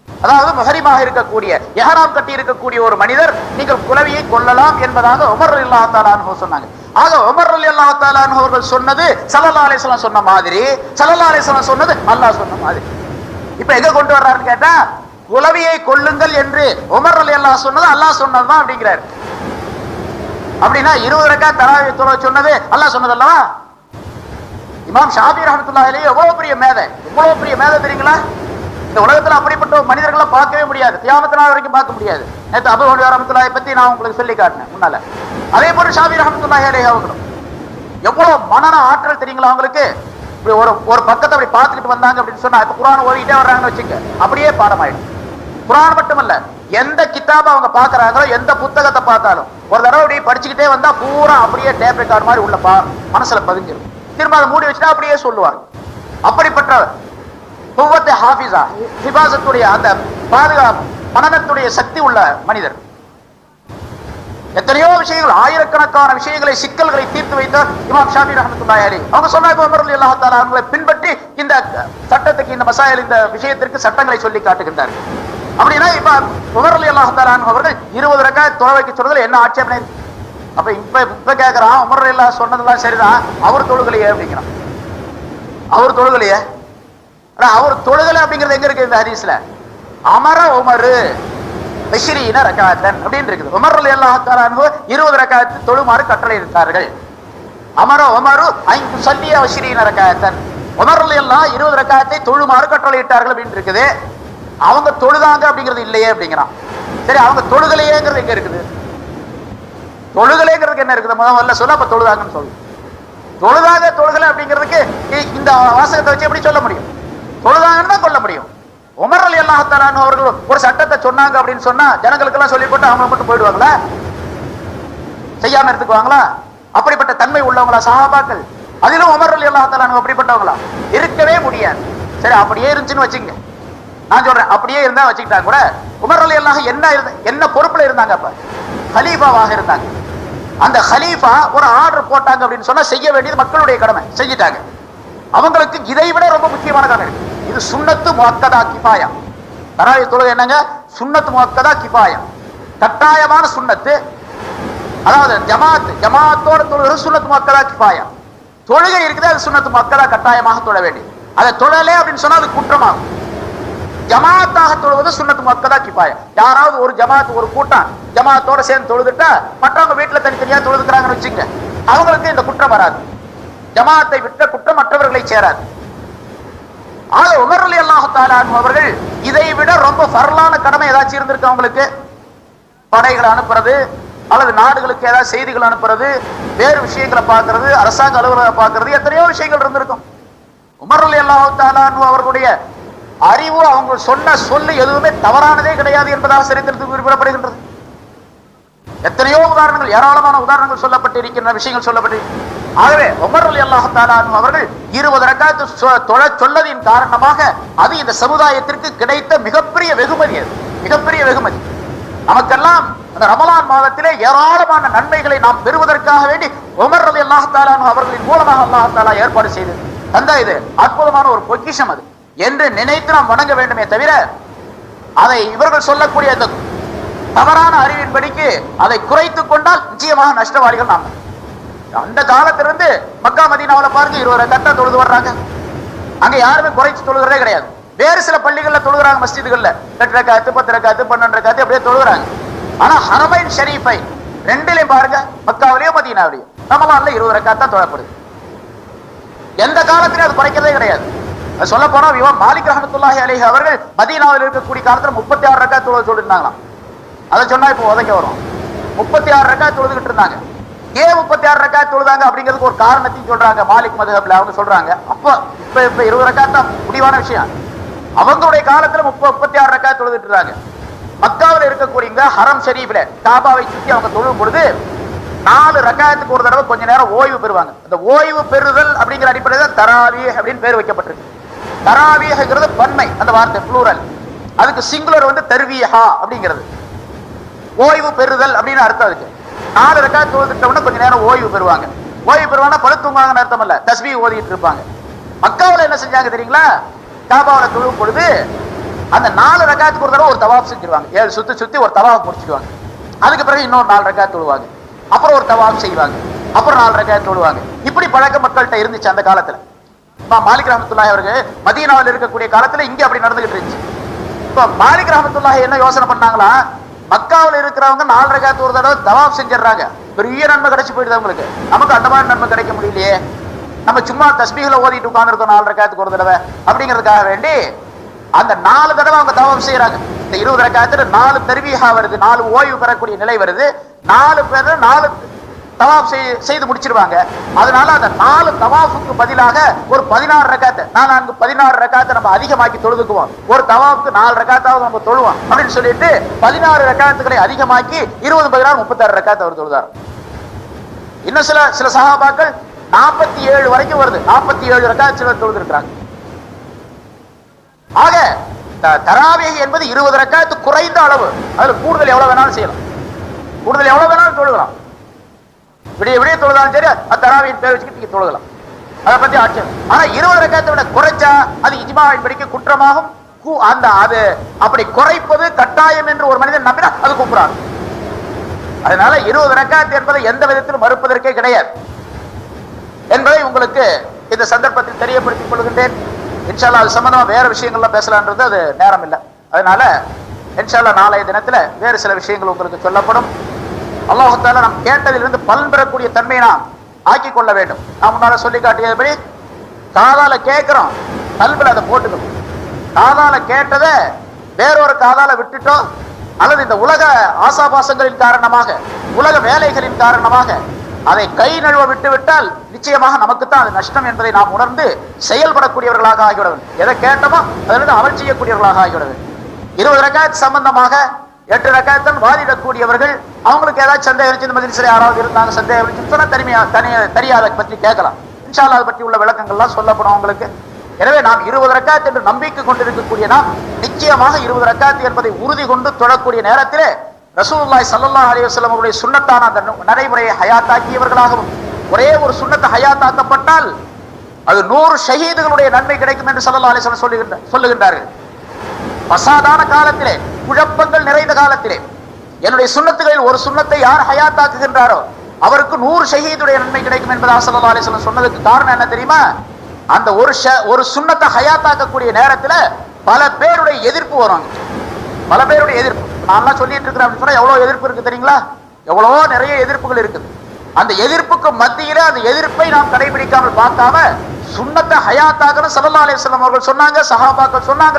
அதாவது முஹரிமாக இருக்கக்கூடிய இஹ்ராம் கட்டி இருக்கக்கூடிய ஒரு மனிதர் நீங்கள் குளவியை கொல்லலாம் என்பதாக உமர் ரலியல்லாஹு தஆலா அன்ஹு சொன்னாங்க. ஆக உமர் ரலியல்லாஹு தஆலா அன்ஹு அவர்கள் சொன்னது ஸல்லல்லாஹு அலைஹி வஸல்லம் சொன்ன மாதிரி, ஸல்லல்லாஹு அலைஹி வஸல்லம் சொன்னது அல்லாஹ் சொன்ன மாதிரி. இப்ப எங்க கொண்டு வர்றாருன்னு கேட்டா, குளவியை கொல்லுங்கள் என்று உமர் ரலியல்லாஹு சொன்னது அல்லாஹ் சொன்னதுதான் அப்படிங்கிறார். அப்படின்னா 20 ரக்காத் தராவீஹ் தொழ சொன்னது அல்லாஹ் சொன்னதல்லவா? இமாம் ஷாஃபி ரஹ்மத்துல்லாஹி அலைஹி எவ்வளவு பெரிய மேதை தெரியுங்களா? இந்த உலகத்துல அப்படிப்பட்ட மனிதர்களை பார்க்கவே முடியாது, கியாமத் நாள் வரைக்கும் பார்க்க முடியாது. நேற்று அபூ ஹுரைரா ரஹ்மத்துல்லாஹி பத்தி நான் உங்களுக்கு சொல்லி காட்டினேன் முன்னால. அதே போல ஷாஃபி ரஹ்மத்துல்லாஹி அலைஹி அவங்களும் எவ்வளவு மனன ஆற்றல் தெரியுங்களா அவங்களுக்கு? ஒரு பக்கத்தை அப்படி பார்த்துக்கிட்டு வந்தாங்க அப்படின்னு சொன்னா, இப்ப குர்ஆன் ஓதிட்டே வர்றாங்கன்னு வச்சுக்க, அப்படியே பாடமாயிடும். குர்ஆன் மட்டுமல்ல, எந்த கிதாபை அவங்க பாக்குறாங்களோ, எந்த புத்தகத்தை பார்த்தாலும் ஒரு தடவை அப்படி படிச்சுக்கிட்டே வந்தா பூரா அப்படியே டேப் ரெக்கார்டு மாதிரி உள்ள மனசுல பதிஞ்சிடும். திரும்ப அதை மூடி வச்சுட்டா அப்படியே சொல்லுவாங்க. அப்படிப்பட்ட குவத்தை ஹாஃபிஸா, ஹிபாசத்துடைய அந்த பாதுகாப்பு மனநத்துடைய சக்தி உள்ள மனிதர். எத்தனையோ விஷயங்கள், ஆயிரக்கணக்கான விஷயங்களை, சிக்கல்களை தீர்த்து வைத்தார் இமாம் ஷாஃபி ரஹ்மத்துல்லாஹி அலைஹி. அவங்க சொன்னாங்க உமர் ரலியல்லாஹு தஆலா அவங்களை பின்பற்றி இந்த சட்டத்துக்கு, இந்த மசாயில், இந்த விஷயத்திற்கு சட்டங்களை சொல்லி காட்டுகின்றார்கள். அப்படின்னா இப்ப உமர் ரலியல்லாஹு தஆலா அவர்கள் 20 ரக்காத் தொழ வைக்க சொல்றதுல என்ன ஆட்சேபனை? அப்ப இப்ப கேட்கிறான், உமர் ரலியல்லாஹு சொன்னதெல்லாம் சரிதான், அவர் தொழுகலையே அப்படிங்கிறான். அவர் தொழுகலையே, அவர் தொழுகலை அப்படிங்கிறது எங்க இருக்கு இந்த ஹதீஸ்ல? அமர உமரு 20 ரக்காத்தன் அப்படின்னு இருக்குது. உமர் ரலியல்லாஹு தஆலா 20 ரக்காத் தொழுமாறு கட்டளை இருந்தார்கள். அமர உமரு ஐந்து சல்லிய 20 ரக்காத்தன், உமர் ரலியல்லாஹு 20 ரக்காத்தை தொழுமாறு கட்டளை இட்டார்கள் அப்படின்னு இருக்குது. அவங்க தொழுதாங்க அப்படிங்கிறது இல்லையே அப்படிங்கிறான். சரி, அவங்க தொழுகலையேங்கிறது எங்க இருக்குது? தொழுகலைங்கிறதுக்கு என்ன இருக்குது? முதல்ல சொல்ல, அப்ப தொழுதாங்கன்னு சொல்லு. தொழுதாக தொழுகலை அப்படிங்கிறதுக்கு இந்த வாசகத்தை வச்சு எப்படி சொல்ல முடியும்? தொழுதாங்கன்னு தான் சொல்ல முடியும். உமர் ரலியல்லாஹு தஆலா அவர்கள் ஒரு சட்டத்தை சொன்னாங்க அப்படின்னு சொன்னா ஜனங்களுக்கு எல்லாம் சொல்லி போட்டு அவங்க மட்டும் போயிடுவாங்களா? செய்யாம எடுத்துக்குவாங்களா? அப்படிப்பட்ட தன்மை உள்ளவங்களா சஹாபாக்கள்? அதிலும் உமர் ரலியல்லாஹு தஆலா அப்படிப்பட்டவங்களா? இருக்கவே முடியாது. சரி, அப்படியே இருந்துச்சுன்னு வச்சுங்க, நான் சொல்றேன், அப்படியே இருந்தா வச்சுக்கிட்டாங்க கூட, உமர் ரலியல்லாஹு என்ன பொறுப்புல இருந்தாங்க? அப்ப ஹலீஃபாவாக இருந்தாங்க. அந்த ஹலீஃபா ஒரு ஆர்டர் போட்டாங்க அப்படின்னு சொன்னா செய்ய வேண்டியது மக்களுடைய கடமை, செஞ்சிட்டாங்க. அவங்களுக்கு இதை விட ரொம்ப முக்கியமான கடமை இருக்கு. இது சுன்னத்து முஅக்கதா கிஃபாயா. தராவி தொழுகை என்னங்க? சுன்னத்து முஅக்கதா கிஃபாயா, கட்டாயமான சுன்னத்து. அதாவது ஜமாத்தோட தொழுகிறது சுன்னத்து முஅக்கதா கிஃபாயா. தொழுகை இருக்குது, அது சுன்னத்து முஅக்கதா, கட்டாயமாக தொழ வேண்டியது. அதை தொழலே அப்படின்னு சொன்னா அது குற்றமாகும். ஜமாத்தாக தொழுவது சுன்னத்து முஅக்கதா கிஃபாயா. யாராவது ஒரு ஜமாத், ஒரு கூட்டம் ஜமாத்தோட சேர்ந்து தொழுதுட்டா மற்றவங்க வீட்டுல தனித்தனியா தொழுதுக்கிறாங்கன்னு வச்சுங்க, அவங்களுக்கு இந்த குற்றம் வராது. ஜமாத்தை விட்ட குற்றம் மற்றவர்களை சேராது. ஆக உமர் ரலியல்லாஹு தஆலா அன்ஹு அவர்கள் இதை விட ரொம்ப ஃபர்லான கடமை ஏதாச்சும் இருந்திருக்கு அவங்களுக்கு? படைகளை அனுப்புறது, அல்லது நாடுகளுக்கு ஏதாவது செய்திகள் அனுப்புறது, வேறு விஷயங்களை பார்க்கறது, அரசாங்க அலுவலகம் பார்க்கறது, எத்தனையோ விஷயங்கள் இருந்திருக்கும். உமர் ரலியல்லாஹு தஆலா அன்ஹு அவர்களுடைய அறிவு, அவங்க சொன்ன சொல்லு எதுவுமே தவறானதே கிடையாது என்பதாக சரித்திரத்தில் குறிப்பிடப்படுகின்றது. எத்தனையோ உதாரணங்கள், ஏராளமான உதாரணங்கள் சொல்லப்பட்டிருக்கின்ற விஷயங்கள் சொல்லப்பட்டிருக்கின்றன. ஆகவே உமர் ரலியல்லாஹு தஆலா அன்ஹு அவர்கள் 20 ரக்காத் தொழ சொன்னதின் காரணமாக அது இந்த சமுதாயத்திற்கு கிடைத்த மிகப்பெரிய வெகுமதி. அது மிகப்பெரிய வெகுமதி. நமக்கெல்லாம் அந்த ரமலான் மாதத்திலே ஏராளமான நன்மைகளை நாம் பெறுவதற்காக வேண்டி உமர் ரலியல்லாஹு தஆலா அன்ஹு அவர்களின் மூலமாக அல்லாஹ் தஆலா ஏற்பாடு செய்தது. தந்தா இது அற்புதமான ஒரு பொக்கிஷம் அது என்று நினைத்து நாம் வணங்க வேண்டுமே தவிர, அதை இவர்கள் சொல்லக்கூடிய அந்த தவறான அறிவின்படிக்கு அதை குறைத்துக் கொண்டால் நிச்சயமாக நஷ்டவாளிகள் நாம். அந்த காலத்திலிருந்து மக்கா மதீனாவுல பாருங்க, 20 ரக்காத் தொழுது வர்றாங்க. அங்க யாருமே குறைச்சு தொழுகிறதே கிடையாது. வேறு சில பள்ளிகள்ல தொழுகிறாங்க, மஸ்ஜிதுகள்ல 8 ரக்காத் 10 ரக்காத் 12 ரக்காத் அப்படியே தொழுகிறாங்க. ஆனா ஹரமைன் ஷரீஃபை ரெண்டிலையும் பாருங்க, மக்காவிலையும் மதீனாவிலையும் ரமலான்ல 20 ரக்காத் தான் தொழப்படுது. எந்த காலத்திலும் அது குறைக்கிறதே கிடையாது. சொல்ல போனா இமாம் மாலிக் ரஹ்மத்துல்லாஹி அலைஹி அவர்கள் மதீனாவில் இருக்கக்கூடிய காலத்துல 36 ரக்காத் தொழுது சொல்லிருந்தாங்களாம். அதை சொன்னா இப்போ உதைக்க வரும். 36 ரக்காத் தொழுதுகிட்டு இருந்தாங்க. ஏன் 36 ரக்காத் தொழுதாங்க அப்படிங்கிறதுக்கு ஒரு காரணத்தையும் சொல்றாங்க மாலிக் மதுஹப்ல. அவங்க சொல்றாங்க, அப்ப இப்ப 20 ரக்காத் தான் முடிவான விஷயம். அவங்களுடைய காலத்துல 36 ரக்காத் தொழுதுட்டு இருந்தாங்க. மக்காவில் இருக்கக்கூடிய ஹரம் ஷரீஃப்ல காபாவை சுற்றி அவங்க தொழும் பொழுது 4 ரக்காத்துக்கு ஒரு தடவை கொஞ்ச நேரம் ஓய்வு பெறுவாங்க. அந்த ஓய்வு பெறுதல் அப்படிங்கிற அடிப்படையில் தான் தராவீஹ் அப்படின்னு பேர் வைக்கப்பட்டிருக்கு. தராவீஹ்ங்கிறது பன்மை, அந்த வார்த்தை ப்ளூரல். அதுக்கு சிங்குலர் வந்து தர்வீஹா அப்படிங்கிறது. ஓய்வு பெறுதல் அப்படின்னு அர்த்தம். அதுக்கு 4 ரக்காத் தொழுதுட்டோம்னா கொஞ்ச நேரம் ஓய்வு பெறுவாங்க. ஓய்வு பெறுவாங்கன்னா படுத்துவாங்கன்னு அர்த்தம் இல்ல, தஸ்பீஹ் ஓதிட்டு இருப்பாங்க. மக்காவில் என்ன செஞ்சாங்க தெரியுங்களா? காபாவில் தொழும் பொழுது அந்த 4 ரக்காத்துக்கு ஒரு தடவை ஒரு தவாப் செஞ்சிருவாங்க. 7 சுத்தி சுத்தி ஒரு தவாப் முடிச்சிடுவாங்க. அதுக்கு பிறகு இன்னொரு 4 ரக்காத் தொழுவாங்க. அப்புறம் ஒரு தவாப் செய்வாங்க. அப்புறம் 4 ரக்காத் தொழுவாங்க. இப்படி பழக்க மக்கள்கிட்ட இருந்துச்சு அந்த காலத்துல. மாலிக் ரஹ்மத்துல்லாஹி அவர்கள் மதீனாவில் இருக்கக்கூடிய காலத்துல இங்க அப்படி நடந்துகிட்டு இருந்துச்சு. இப்ப மாலிக் ரஹ்மத்துல்லாஹி என்ன யோசனை பண்ணாங்களா, மக்காவில் இருக்கிறவங்க 4 ரக்காத் ஒரு தடவை தவாப் செஞ்சிடறாங்க, பெரிய நன்மை கிடைச்சு போயிடுது அவங்களுக்கு. நமக்கு அந்த மாதிரி நன்மை கிடைக்க முடியலையே, நம்ம சும்மா தஸ்பீஹ்ல ஓதிட்டு உட்கார்ந்துருக்கோம் 4 ரக்காத்துக்கு ஒரு தடவை அப்படிங்கிறதுக்காக வேண்டி அந்த 4 தடவை அவங்க தவாப் செய்யறாங்க. இந்த 20 ரக்காத்துல 4 தர்வீஹா வருது, 4 ஓய்வு பெறக்கூடிய நிலை வருது. 4 பேர் 4 தவாப் செய்து முடிச்சிருவாங்க. அதனால அந்த 4 தவாஃபுக்கு பதிலாக ஒரு 16 ரக்காத்து, 16 ரக்காத்தை நம்ம அதிகமாக்கி தொழுதுக்குவோம். ஒரு தவாஃபுக்கு 4 ரக்காத்தாவது நம்ம தொழுவோம் அப்படின்னு சொல்லிட்டு 16 ரக்காத்துக்களை அதிகமாக்கி 20 பதிலாக 36 ரக்காத்து அவர் தொழுதார். இன்னும் சில சஹாபாக்கள் 47 வரைக்கும் வருது, 47 ரக்காத் சிலர் தொழுது இருக்கிறாங்க. ஆக தராவீஹ் என்பது 20 ரக்காத்து குறைந்த அளவு. அதுல கூடுதல் எவ்வளவு வேணாலும் செய்யலாம், கூடுதல் எவ்வளவு வேணாலும் தொழுகலாம். விடிய விடிய தொழுதாலும் சரி, தராவீஹ் பேர் வச்சுக்கிட்டு நீங்க தொழுகலாம், அதை பத்தி ஆட்சேபம். ஆனா 20 ரக்காத்தை விட குறைச்சா அது இஜ்மாவின் படிக்க குற்றமாகும். அந்த அது அப்படி குறைப்பது கட்டாயம் என்று ஒரு மனிதன் நம்பினா அது கூப்பிடாது. அதனால 20 ரக்காத் என்பதை எந்த விதத்திலும் மறுப்பதற்கே கிடையாது என்பதை உங்களுக்கு இந்த சந்தர்ப்பத்தில் தெரியப்படுத்திக் கொள்கின்றேன். இன்ஷா அல்லாஹ் அது சம்பந்தமா வேற விஷயங்கள்லாம் பேசலான்றது அது நேரம் இல்லை. அதனால இன்ஷா அல்லாஹ் நாளைய தினத்துல வேறு சில விஷயங்கள் உங்களுக்கு சொல்லப்படும். அல்லாஹ் தஆலா நாம் கேட்டதிலிருந்து பலன் பெறக்கூடிய தன்மையை நாம் ஆக்கிக் கொள்ள வேண்டும். நான் முன்னால சொல்லி காட்டியபடி காதால கேட்கிறோம், கல்வில அதை போட்டுக்கணும். காதால கேட்டதை வேறொரு காதால விட்டுட்டோம், அல்லது இந்த உலக ஆசாபாசங்களின் காரணமாக, உலக வேலைகளின் காரணமாக அதை கை நழுவ விட்டு விட்டால் நிச்சயமாக நமக்குத்தான் அது நஷ்டம் என்பதை நாம் உணர்ந்து செயல்படக்கூடியவர்களாக ஆகிவிட வேண்டும். எதை கேட்டோமோ அதிலிருந்து அமல் செய்யக்கூடியவர்களாக ஆகிவிட வேண்டும். 20 ரக்காத் சம்பந்தமாக 8 ரக்காத்தான் வாதிடக்கூடியவர்கள், அவங்களுக்கு ஏதாவது சந்தேகம் இருந்துச்சு, இந்த மஜ்லிஸ்ல யாராவது இருந்தாங்க சந்தேகம் இருந்துச்சுன்னு சொன்னா தனியா அதை பற்றி கேட்கலாம். இன்ஷா அல்லாஹ் அதை பற்றி உள்ள விளக்கங்கள்லாம் சொல்லப்படும் உங்களுக்கு. எனவே நாம் 20 ரக்காத் என்று நம்பிக்கை கொண்டிருக்கக்கூடிய நாம் நிச்சயமாக 20 ரக்காத் என்பதை உறுதி கொண்டு தொழக்கூடிய நேரத்திலே ரசூலுல்லாஹி ஸல்லல்லாஹு அலைஹி வஸல்லம் அவருடைய சுன்னத்தான அந்த நடைமுறையை ஹயாத்தாக்கியவர்களாகவும், ஒரே ஒரு சுன்னத்தை ஹயாத்தாக்கப்பட்டால் அது 100 ஷஹீதுகளுடைய நன்மை கிடைக்கும் என்று ஸல்லல்லாஹு அலைஹி வஸல்லம் சொல்லுகின்றார்கள். பசாதான காலத்திலே, குழப்பங்கள் நிறைந்த காலத்திலே என்னுடைய சுன்னத்துகளில் ஒரு சுன்னத்தை யார் ஹயாத்தாக்குகின்றாரோ அவருக்கு 100 ஷஹீதுடைய நன்மை கிடைக்கும் என்பதாக ஸல்லல்லாஹு அலைஹி வஸல்லம் சொன்னதுக்கு காரணம் என்ன தெரியுமா? அந்த ஒரு சுன்னத்தை ஹயாத்தாக்கக்கூடிய நேரத்துல பல பேருடைய எதிர்ப்பு வரும். பல பேருடைய எதிர்ப்பு நான் சொல்லிட்டு இருக்கிறேன் அப்படின்னு சொன்னா எவ்வளவு எதிர்ப்பு இருக்கு தெரியுங்களா? எவ்வளவோ நிறைய எதிர்ப்புகள் இருக்குது. அந்த எதிர்ப்புக்கு மத்தியில அந்த எதிர்ப்பை நாம் கடைபிடிக்காமல் பார்க்காம சுன்னத்தை ஹயாத்தாக்கணும் ஸல்லல்லாஹு அலைஹி வஸல்லம் அவர்கள் சொன்னாங்க, சஹாபாக்கள் சொன்னாங்க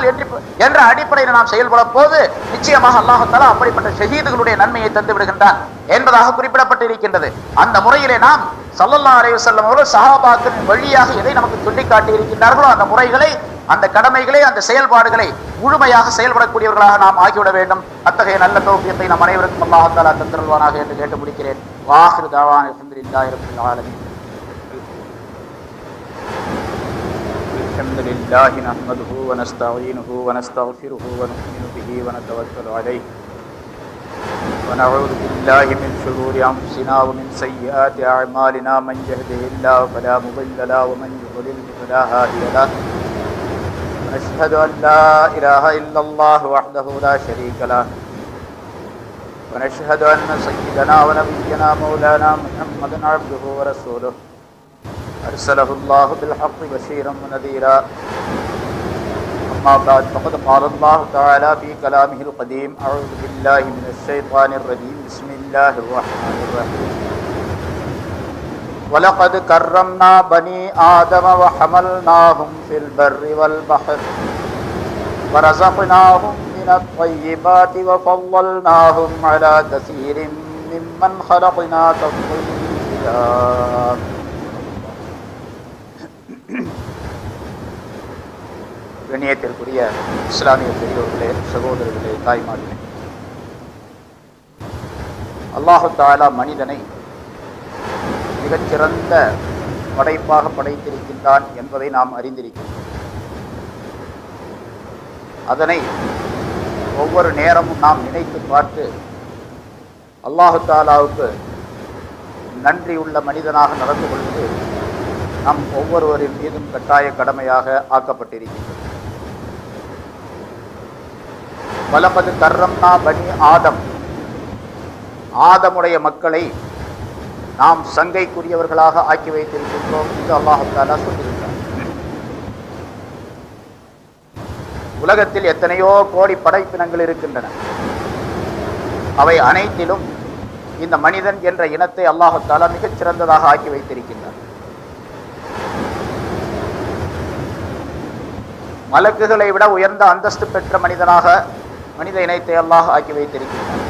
என்ற அடிப்படையில் நாம் செயல்பட போது நிச்சயமாக அல்லாஹ் தஆலா அப்படிப்பட்ட ஷஹீதுகளுடைய நன்மையை தந்து விடுகின்றான் என்பதாக குறிப்பிடப்பட்டு இருக்கின்றது. அந்த முறையிலே நாம் ஸல்லல்லாஹு அலைஹி வஸல்லம் அவர்கள் சஹாபாக்களின் வழியாக எதை நமக்கு சொல்லிக்காட்டி இருக்கின்றார்களோ அந்த முறைகளை, அந்த கடமைகளை, அந்த செயல்பாடுகளை முழுமையாக செயல்படக்கூடியவர்களாக நாம் ஆகிவிட வேண்டும். அத்தகைய நல்ல தௌஃபீகை நம் அனைவருக்கும் அல்லாஹ் தஆலா தந்தருள்வானாக என்று கேட்டு முடிக்கிறேன். வாஹிரு தஅவானா அல்ஹம்துலில்லாஹி ரப்பில் ஆலமீன். அல்ஹம்துலில்லாஹி நஹ்மதுஹு வ நஸ்தஈனுஹு வ நஸ்தக்ஃபிருஹு வ நு'மினு பிஹி வ நதவக்கலு அலைஹி வ நஊது பில்லாஹி மின் ஷுரூரி அன்ஃபுஸினா வ மின் ஸய்யிஆத்தி அஅமாலினா மன் யஹ்திஹில்லாஹு ஃபலா முضில்ல லஹு வ மன் யுضلل ஃபலா ஹாதிய லஹு. أشهد أن لا إله إلا الله وحده لا شريك له ونشهد أن سيدنا ونبينا مولانا محمدا عبده ورسوله أرسله الله بالحق بشيرا ونذيرا. أما بعد فقد قال الله تعالى في كلامه القديم أعوذ بالله من الشيطان الرجيم بسم الله الرحمن الرحيم. وَلَقَدْ كَرَّمْنَا بَنِي آدَمَ وَحَمَلْنَاهُمْ فِي الْبَرِّ وَالْبَحْرِ وَرَزَقْنَاهُمْ مِنَ الطَّيِّبَاتِ وَفَضَّلْنَاهُمْ عَلَى كَثِيرٍ مِّمَّنْ خَلَقْنَا تَفْضِيلًا. கண்ணியத்திற்குரிய இஸ்லாமிய பெரியோர்களே, சகோதரர்களே, தாய்மார்களே, அல்லாஹ் தஆலா மனிதனை மிகச்சிறந்த படைப்பாக படைத்திருக்கின்றான் என்பதை நாம் அறிந்திருக்கின்றோம். அதனை ஒவ்வொரு நேரமும் நாம் நினைத்து பார்த்து அல்லாஹ் தஆலாவுக்கு நன்றியுள்ள மனிதனாக நடந்து கொள்வது நம் ஒவ்வொருவரின் மீதும் கட்டாய கடமையாக ஆக்கப்பட்டிருக்கின்றது. வலகத் கர்ரம்னா பனி ஆதம், ஆதமுடைய மக்களை நாம் சங்கைக்குரியவர்களாக ஆக்கி வைத்திருக்கின்றோம் என்று அல்லாஹ் தஆலா சொல்லியிருக்கிறார். உலகத்தில் எத்தனையோ கோடி படைப்பினங்கள் இருக்கின்றன. அவை அனைத்திலும் இந்த மனிதன் என்ற இனத்தை அல்லாஹ் தஆலா மிகச் சிறந்ததாக ஆக்கி வைத்திருக்கின்றார். மலக்குகளை விட உயர்ந்த அந்தஸ்து பெற்ற மனிதனாக மனித இனத்தை அல்லாஹ் ஆக்கி வைத்திருக்கின்றார்.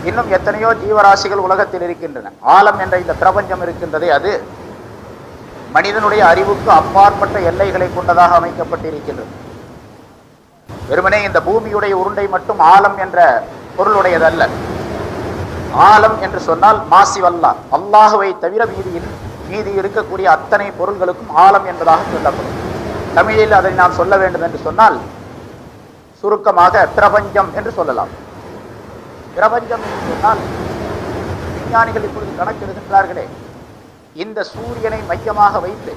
இன்னும் எத்தனையோ ஜீவராசிகள் உலகத்தில் இருக்கின்றன. ஆலம் என்ற இந்த பிரபஞ்சம் இருக்கின்றதே, அது மனிதனுடைய அறிவுக்கு அப்பாற்பட்ட எல்லைகளை கொண்டதாக அமைக்கப்பட்டிருக்கின்றது. வெறுமனே இந்த பூமியுடைய உருண்டை மட்டும் ஆலம் என்ற பொருளுடையதல்ல. ஆலம் என்று சொன்னால் மாசிவல்லா, அல்லாஹுவை தவிர மீதி இருக்கக்கூடிய அத்தனை பொருள்களுக்கும் ஆலம் என்பதாக சொல்லப்படும். தமிழில் அதை நாம் சொல்ல வேண்டும் என்று சொன்னால் சுருக்கமாக பிரபஞ்சம் என்று சொல்லலாம். பிரபஞ்சம் என்று சொன்னால் விஞ்ஞானிகள் இப்பொழுது கணக்கெடுக்கின்றார்களே, இந்த சூரியனை மையமாக வைத்து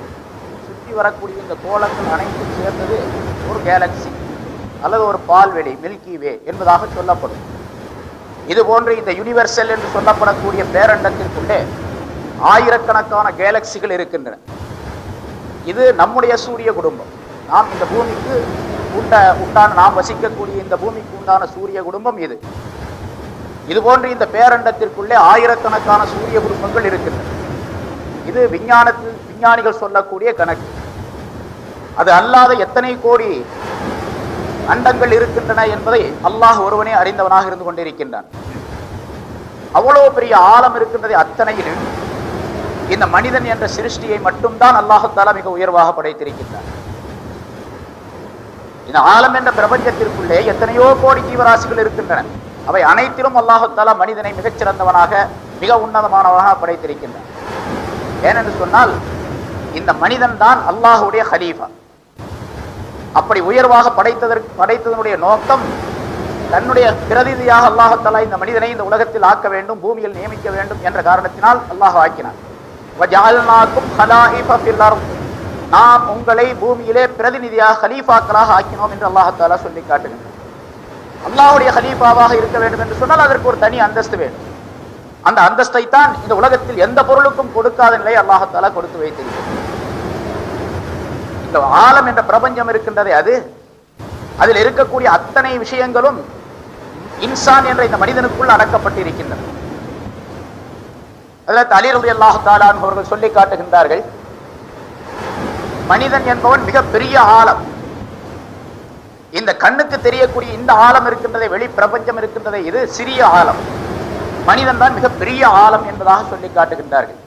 சுற்றி வரக்கூடிய இந்த கோளங்கள் அனைத்தும் சேர்ந்தது ஒரு கேலக்சி அல்லது ஒரு பால்வெளி, மில்கி வே என்பதாக சொல்லப்படும். இது போன்று இந்த யூனிவர்சல் என்று சொல்லப்படக்கூடிய பேரண்டத்திற்குள்ளே ஆயிரக்கணக்கான கேலக்சிகள் இருக்கின்றன. இது நம்முடைய சூரிய குடும்பம். நாம் இந்த பூமிக்கு உண்டான, நாம் வசிக்கக்கூடிய இந்த பூமிக்கு உண்டான சூரிய குடும்பம் இது. இதுபோன்று இந்த பேரண்டத்திற்குள்ளே ஆயிரக்கணக்கான சூரிய குடும்பங்கள் இருக்கின்றன. இது விஞ்ஞானிகள் சொல்லக்கூடிய கணக்கு. அது அல்லாத எத்தனை கோடி அண்டங்கள் இருக்கின்றன என்பதை அல்லாஹ் ஒருவனே அறிந்தவனாக இருந்து கொண்டிருக்கின்றான். அவ்வளவு பெரிய ஆழம் இருக்கின்றதை அத்தனையிலும் இந்த மனிதன் என்ற சிருஷ்டியை மட்டும்தான் அல்லாஹ் தஆலா மிக உயர்வாக படைத்திருக்கின்றான். இந்த ஆலம் என்ற பிரபஞ்சத்திற்குள்ளே எத்தனையோ கோடி ஜீவராசிகள் இருக்கின்றன. அவை அனைத்திலும் அல்லாஹ் தஆலா மனிதனை மிகச்சிறந்தவனாக, மிக உன்னதமானவனாக படைத்திருக்கின்றான். ஏனென்று சொன்னால் இந்த மனிதன் தான் அல்லாஹுடைய ஹலீஃபா. அப்படி உயர்வாக படைத்ததனுடைய நோக்கம் தன்னுடைய பிரதிநிதியாக அல்லாஹ் தஆலா இந்த மனிதனை இந்த உலகத்தில் ஆக்க வேண்டும், பூமியில் நியமிக்க வேண்டும் என்ற காரணத்தினால் அல்லாஹ் ஆக்கினார். வஜஅல்நாக்கும் ஹலாயிஃப ஃபில் அர்த், நாம் உங்களை பூமியிலே பிரதிநிதியாக ஹலீஃபாக்களாக ஆக்கினோம் என்று அல்லாஹ் தஆலா சொல்லி காட்டுகிறார். அல்லாஹ்வுடைய ஹலீஃபாவாக இருக்க வேண்டும் என்று சொன்னால் அதற்கு ஒரு தனி அந்தஸ்து வேண்டும். அந்த அந்தஸ்தை தான் இந்த உலகத்தில் எந்த பொருளுக்கும் கொடுக்காத நிலை அல்லாஹ் தஆலா கொடுத்து வைத்திருக்கிறார். இந்த ஆலம் என்ற பிரபஞ்சம் இருக்கின்றதே, அதில் இருக்கக்கூடிய அத்தனை விஷயங்களும் இன்சான் என்ற இந்த மனிதனுக்குள் அடக்கப்பட்டிருக்கின்றன. ஹஜ்ரத் அலி ரலியல்லாஹு தஆலா அன்ஹு அவர்கள் சொல்லி காட்டுகின்றார்கள், மனிதன் என்பவன் மிக பெரிய ஆலம். இந்த கண்ணுக்கு தெரியக்கூடிய இந்த ஆலம் இருக்கின்றதை, வெளி பிரபஞ்சம் இருக்கின்றதை, இது சிறிய ஆலம். மனிதன் தான் மிக பெரிய ஆலம் என்பதாக சொல்லி காட்டுகின்றார்கள்.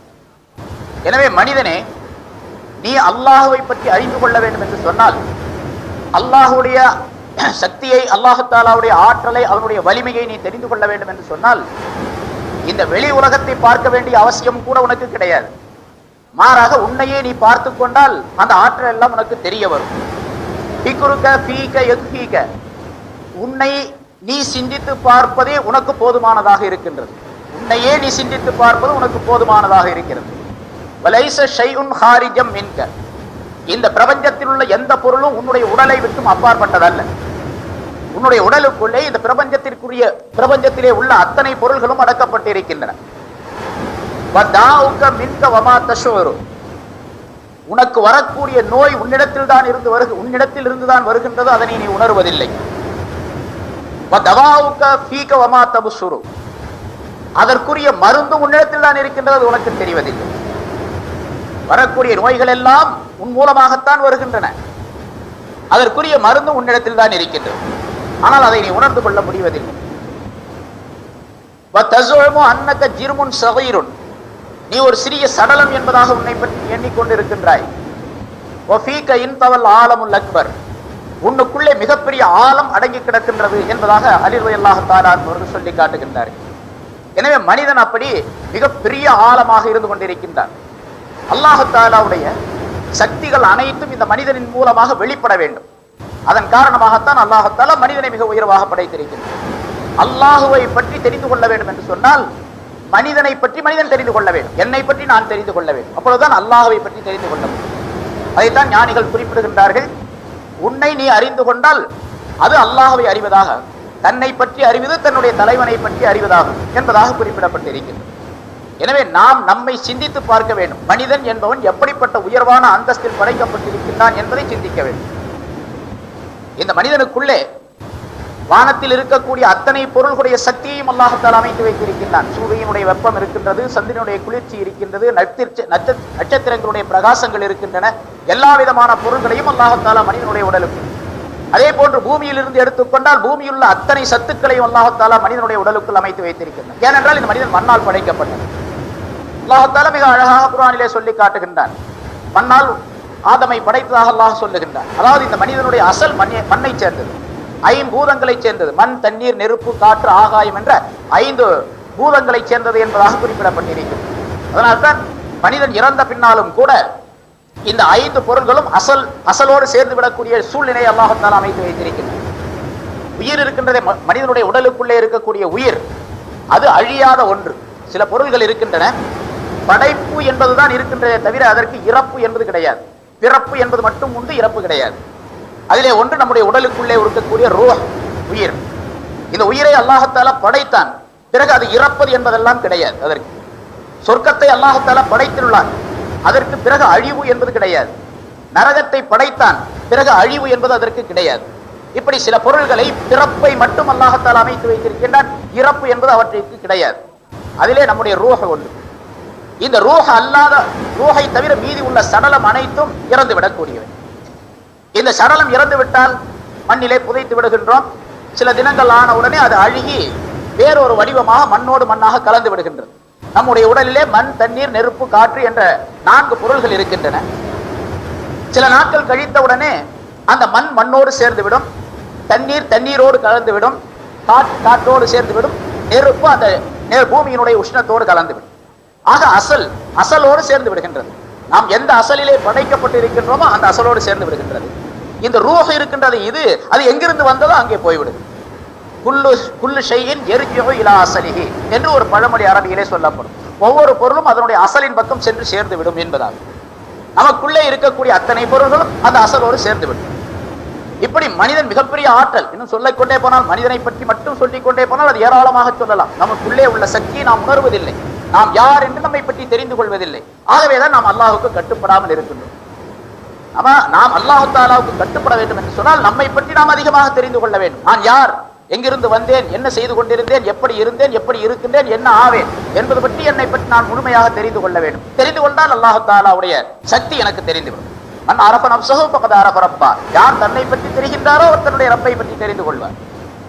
எனவே மனிதனே, நீ அல்லாஹுவை பற்றி அறிந்து கொள்ள வேண்டும் என்று சொன்னால், அல்லாஹுடைய சக்தியை, அல்லாஹு தஆலாவுடைய ஆற்றலை, அவனுடைய வலிமையை நீ தெரிந்து கொள்ள வேண்டும் என்று சொன்னால், இந்த வெளி உலகத்தை பார்க்க வேண்டிய அவசியம் கூட உனக்கு கிடையாது. மாறாக உன்னையே நீ பார்த்து கொண்டால் அந்த ஆற்றல் எல்லாம் உனக்கு தெரிய வரும். உன்னை நீ சிந்தித்து பார்ப்பதே உனக்கு போதுமானதாக இருக்கின்றது. உன்னையே நீ சிந்தித்து பார்ப்பது உனக்கு போதுமானதாக இருக்கிறது. வலைஸ ஷைஉன் ஹாரிஜம் மின்க, இந்த பிரபஞ்சத்தில் உள்ள எந்த பொருளும் உன்னுடைய உடலை விட்டும் அப்பாற்பட்டதல்ல. உன்னுடைய உடலுக்குள்ளே இந்த பிரபஞ்சத்திலே உள்ள அத்தனை பொருள்களும் அடக்கப்பட்டிருக்கின்றன. உனக்கு வரக்கூடிய நோய் உன்னிடத்தில் இருந்துதான் வருகின்றது, அதனை நீ உணர்வதில்லை. அதற்குரிய மருந்து உன்னிடத்தில் தான் இருக்கின்றது, உனக்கு தெரிவதில்லை. வரக்கூடிய நோய்கள் எல்லாம் உன் மூலமாகத்தான் வருகின்றன, அதற்குரிய மருந்து உன்னிடத்தில் தான் இருக்கின்றது, ஆனால் அதை நீ உணர்ந்து கொள்ள முடிவதில்லை. நீ ஒரு சிறிய சடலம் என்பதாக உன்னை பற்றி எண்ணிக்கொண்டிருக்கின்றாய். அக்பர், உன்னுக்குள்ளே மிகப்பெரிய ஆழம் அடங்கி கிடக்கின்றது என்பதாக அலி ரலியல்லாஹு தஆலா அவர்கள் சொல்லி காட்டுகின்றார்கள். எனவே மனிதன் அப்படி மிகப்பெரிய ஆழமாக இருந்து கொண்டிருக்கின்றான். அல்லாஹு தஆலாவுடைய சக்திகள் அனைத்தும் இந்த மனிதனின் மூலமாக வெளிப்பட வேண்டும். அதன் காரணமாகத்தான் அல்லாஹு தஆலா மனிதனை மிக உயர்வாக படைத்திருக்கின்றார். அல்லாஹுவை பற்றி தெரிந்து கொள்ள வேண்டும் என்று சொன்னால் மனிதனை பற்றி மனிதன் தெரிந்து கொள்ள வேண்டும், என்னை பற்றி நான் தெரிந்து கொள்ள வேண்டும். அப்பொழுதுதான் அல்லாஹுவை பற்றி தெரிந்து கொள்ள முடியும். அதைத்தான் ஞானிகள் குறிப்பிடுகின்றார்கள், உன்னை நீ அறிந்து கொண்டால் அது அல்லாஹுவை அறிவதாக, தன்னை பற்றி அறிவது தன்னுடைய தலைவனை பற்றி அறிவதாகும் என்பதாக குறிப்பிடப்பட்டிருக்கின்றது. எனவே நாம் நம்மை சிந்தித்து பார்க்க வேண்டும். மனிதன் என்பவன் எப்படிப்பட்ட உயர்வான அந்தஸ்தில் படைக்கப்பட்டிருக்கின்றான் என்பதை சிந்திக்க வேண்டும். இந்த மனிதனுக்குள்ளே வானத்தில் இருக்கக்கூடிய அத்தனை பொருள்களுடைய சக்தியையும் அல்லாஹ் தஆலா அமைத்து வைத்திருக்கின்றான். சூரியனுடைய வெப்பம் இருக்கின்றது, சந்திரனுடைய குளிர்ச்சி இருக்கின்றது, நட்சத்திரங்களுடைய பிரகாசங்கள் இருக்கின்றன. எல்லா விதமான பொருள்களையும் அல்லாஹ் தஆலா மனிதனுடைய உடலுக்கு, அதே போன்று பூமியில் இருந்து எடுத்துக்கொண்டால் பூமியில் உள்ள அத்தனை சத்துக்களையும் அல்லாஹ் தஆலா மனிதனுடைய உடலுக்குள் அமைத்து வைத்திருக்கின்றான். ஏனென்றால் இந்த மனிதன் மண்ணால் படைக்கப்பட்டது. அல்லாஹ் தஆலா மிக அழகாக குர்ஆனிலே சொல்லி காட்டுகின்றான். மண்ணால் ஆதமை படைத்ததாக அல்லாஹ் சொல்லுகின்றான். அதாவது இந்த மனிதனுடைய அசல் மண்ணை சேர்ந்தது, ஐம்பூதங்களை சேர்ந்தது. மண், தண்ணீர், நெருப்பு, காற்று, ஆகாயம் என்ற 5 பூதங்களை சேர்ந்தது என்பதாக குறிப்பிடப்பட்டிருக்கிறது. அதனால்தான் மனிதன் இறந்த பின்னாலும் கூட இந்த 5 பொருள்களும் அசலோடு சேர்ந்து விடக்கூடிய சூழ்நிலை அல்லாஹ் தஆலா அமைத்து வைத்திருக்கின்றான். உயிர் இருக்கின்றதே, மனிதனுடைய உடலுக்குள்ளே இருக்கக்கூடிய உயிர், அது அழியாத ஒன்று. சில பொருள்கள் இருக்கின்றன, படைப்பு என்பதுதான் இருக்கின்றதே தவிர அதற்கு இறப்பு என்பது கிடையாது. பிறப்பு என்பது மட்டும் உண்டு, இறப்பு கிடையாது. அதிலே ஒன்று நம்முடைய உடலுக்குள்ளே இருக்கக்கூடிய ரூஹ், உயிர். இந்த உயிரை அல்லாஹ் தஆலா படைத்தான், பிறகு அது இறப்பது என்பதெல்லாம் கிடையாது. அதற்கு சொர்க்கத்தை அல்லாஹ் தஆலா படைத்துள்ளான், அதற்கு பிறகு அழிவு என்பது கிடையாது. நரகத்தை படைத்தான், பிறகு அழிவு என்பது அதற்கு கிடையாது. இப்படி சில பொருள்களை பிறப்பை மட்டும் அல்லாஹ் தஆலா அமைத்து வைத்திருக்கின்றான், இறப்பு என்பது அவற்றிற்கு கிடையாது. அதிலே நம்முடைய ரூஹ் ஒன்று. இந்த ரூஹ் அல்லாத, ரூஹை தவிர மீதி உள்ள சடலம் அனைத்தும் இறந்து விடக்கூடியவை. இந்த சடலம் இறந்து விட்டால் மண்ணிலே புதைத்து விடுகின்றோம். சில தினங்கள் ஆன உடனே அது அழுகி வேறொரு வடிவமாக மண்ணோடு மண்ணாக கலந்து விடுகின்றது. நம்முடைய உடலிலே மண், தண்ணீர், நெருப்பு, காற்று என்ற 4 பொருள்கள் இருக்கின்றன. சில நாட்கள் கழித்த உடனே அந்த மண் மண்ணோடு சேர்ந்துவிடும், தண்ணீர் தண்ணீரோடு கலந்துவிடும், காற்று காற்றோடு சேர்ந்துவிடும், நெருப்பு அந்த பூமியினுடைய உஷ்ணத்தோடு கலந்துவிடும். ஆக அசல் அசலோடு சேர்ந்து விடுகின்றது. நாம் எந்த அசலிலே படைக்கப்பட்டு இருக்கின்றோமோ அந்த அசலோடு சேர்ந்து விடுகின்றது. இந்த ரூஹ் இருக்கின்றது, இது அது எங்கிருந்து வந்ததோ அங்கே போய்விடுது. குல்லு ஷைஇன் யர்ஜிஉ இலா அஸலிஹி என்று ஒரு பழமொழி அரபியிலே சொல்லப்படும். ஒவ்வொரு பொருளும் அதனுடைய அசலின் பக்கம் சென்று சேர்ந்து விடும் என்பதாகும். நமக்குள்ளே இருக்கக்கூடிய அத்தனை பொருள்களும் அந்த அசலோடு சேர்ந்து விடும். இப்படி மனிதன் மிகப்பெரிய ஆற்றல். இன்னும் சொல்லிக்கொண்டே போனால், மனிதனை பற்றி மட்டும் சொல்லிக் கொண்டே போனால் அது ஏராளமாக சொல்லலாம். நமக்குள்ளே உள்ள சக்தியை நாம் உணர்வதில்லை, நாம் யார் என்று நம்மை பற்றி தெரிந்து கொள்வதில்லை. ஆகவேதான் நாம் அல்லாஹுக்கு கட்டுப்படாமல் இருக்கின்றோம். நாம் அல்லாஹு தஆலாவுக்கு கட்டுப்பட வேண்டும் என்று சொன்னால் நம்மை பற்றி நாம் அதிகமாக தெரிந்து கொள்ள வேண்டும். நான் யார், எங்கிருந்து வந்தேன், என்ன செய்து கொண்டிருந்தேன், எப்படி இருந்தேன், எப்படி இருக்கின்றேன், என்ன ஆவேன் என்பது பற்றி என்னை பற்றி நான் முழுமையாக தெரிந்து கொள்ள வேண்டும். தெரிந்து கொண்டால் அல்லாஹு தஆலாவுடைய சக்தி எனக்கு தெரிந்துவிடும். மன் அரஃப நஃப்ஸஹு ஃபகத் அரஃப ரப்பா. யார் தன்னை பற்றி தெரிகின்றாரோ அவர் தன்னுடைய ரப்பை பற்றி தெரிந்து கொள்வார்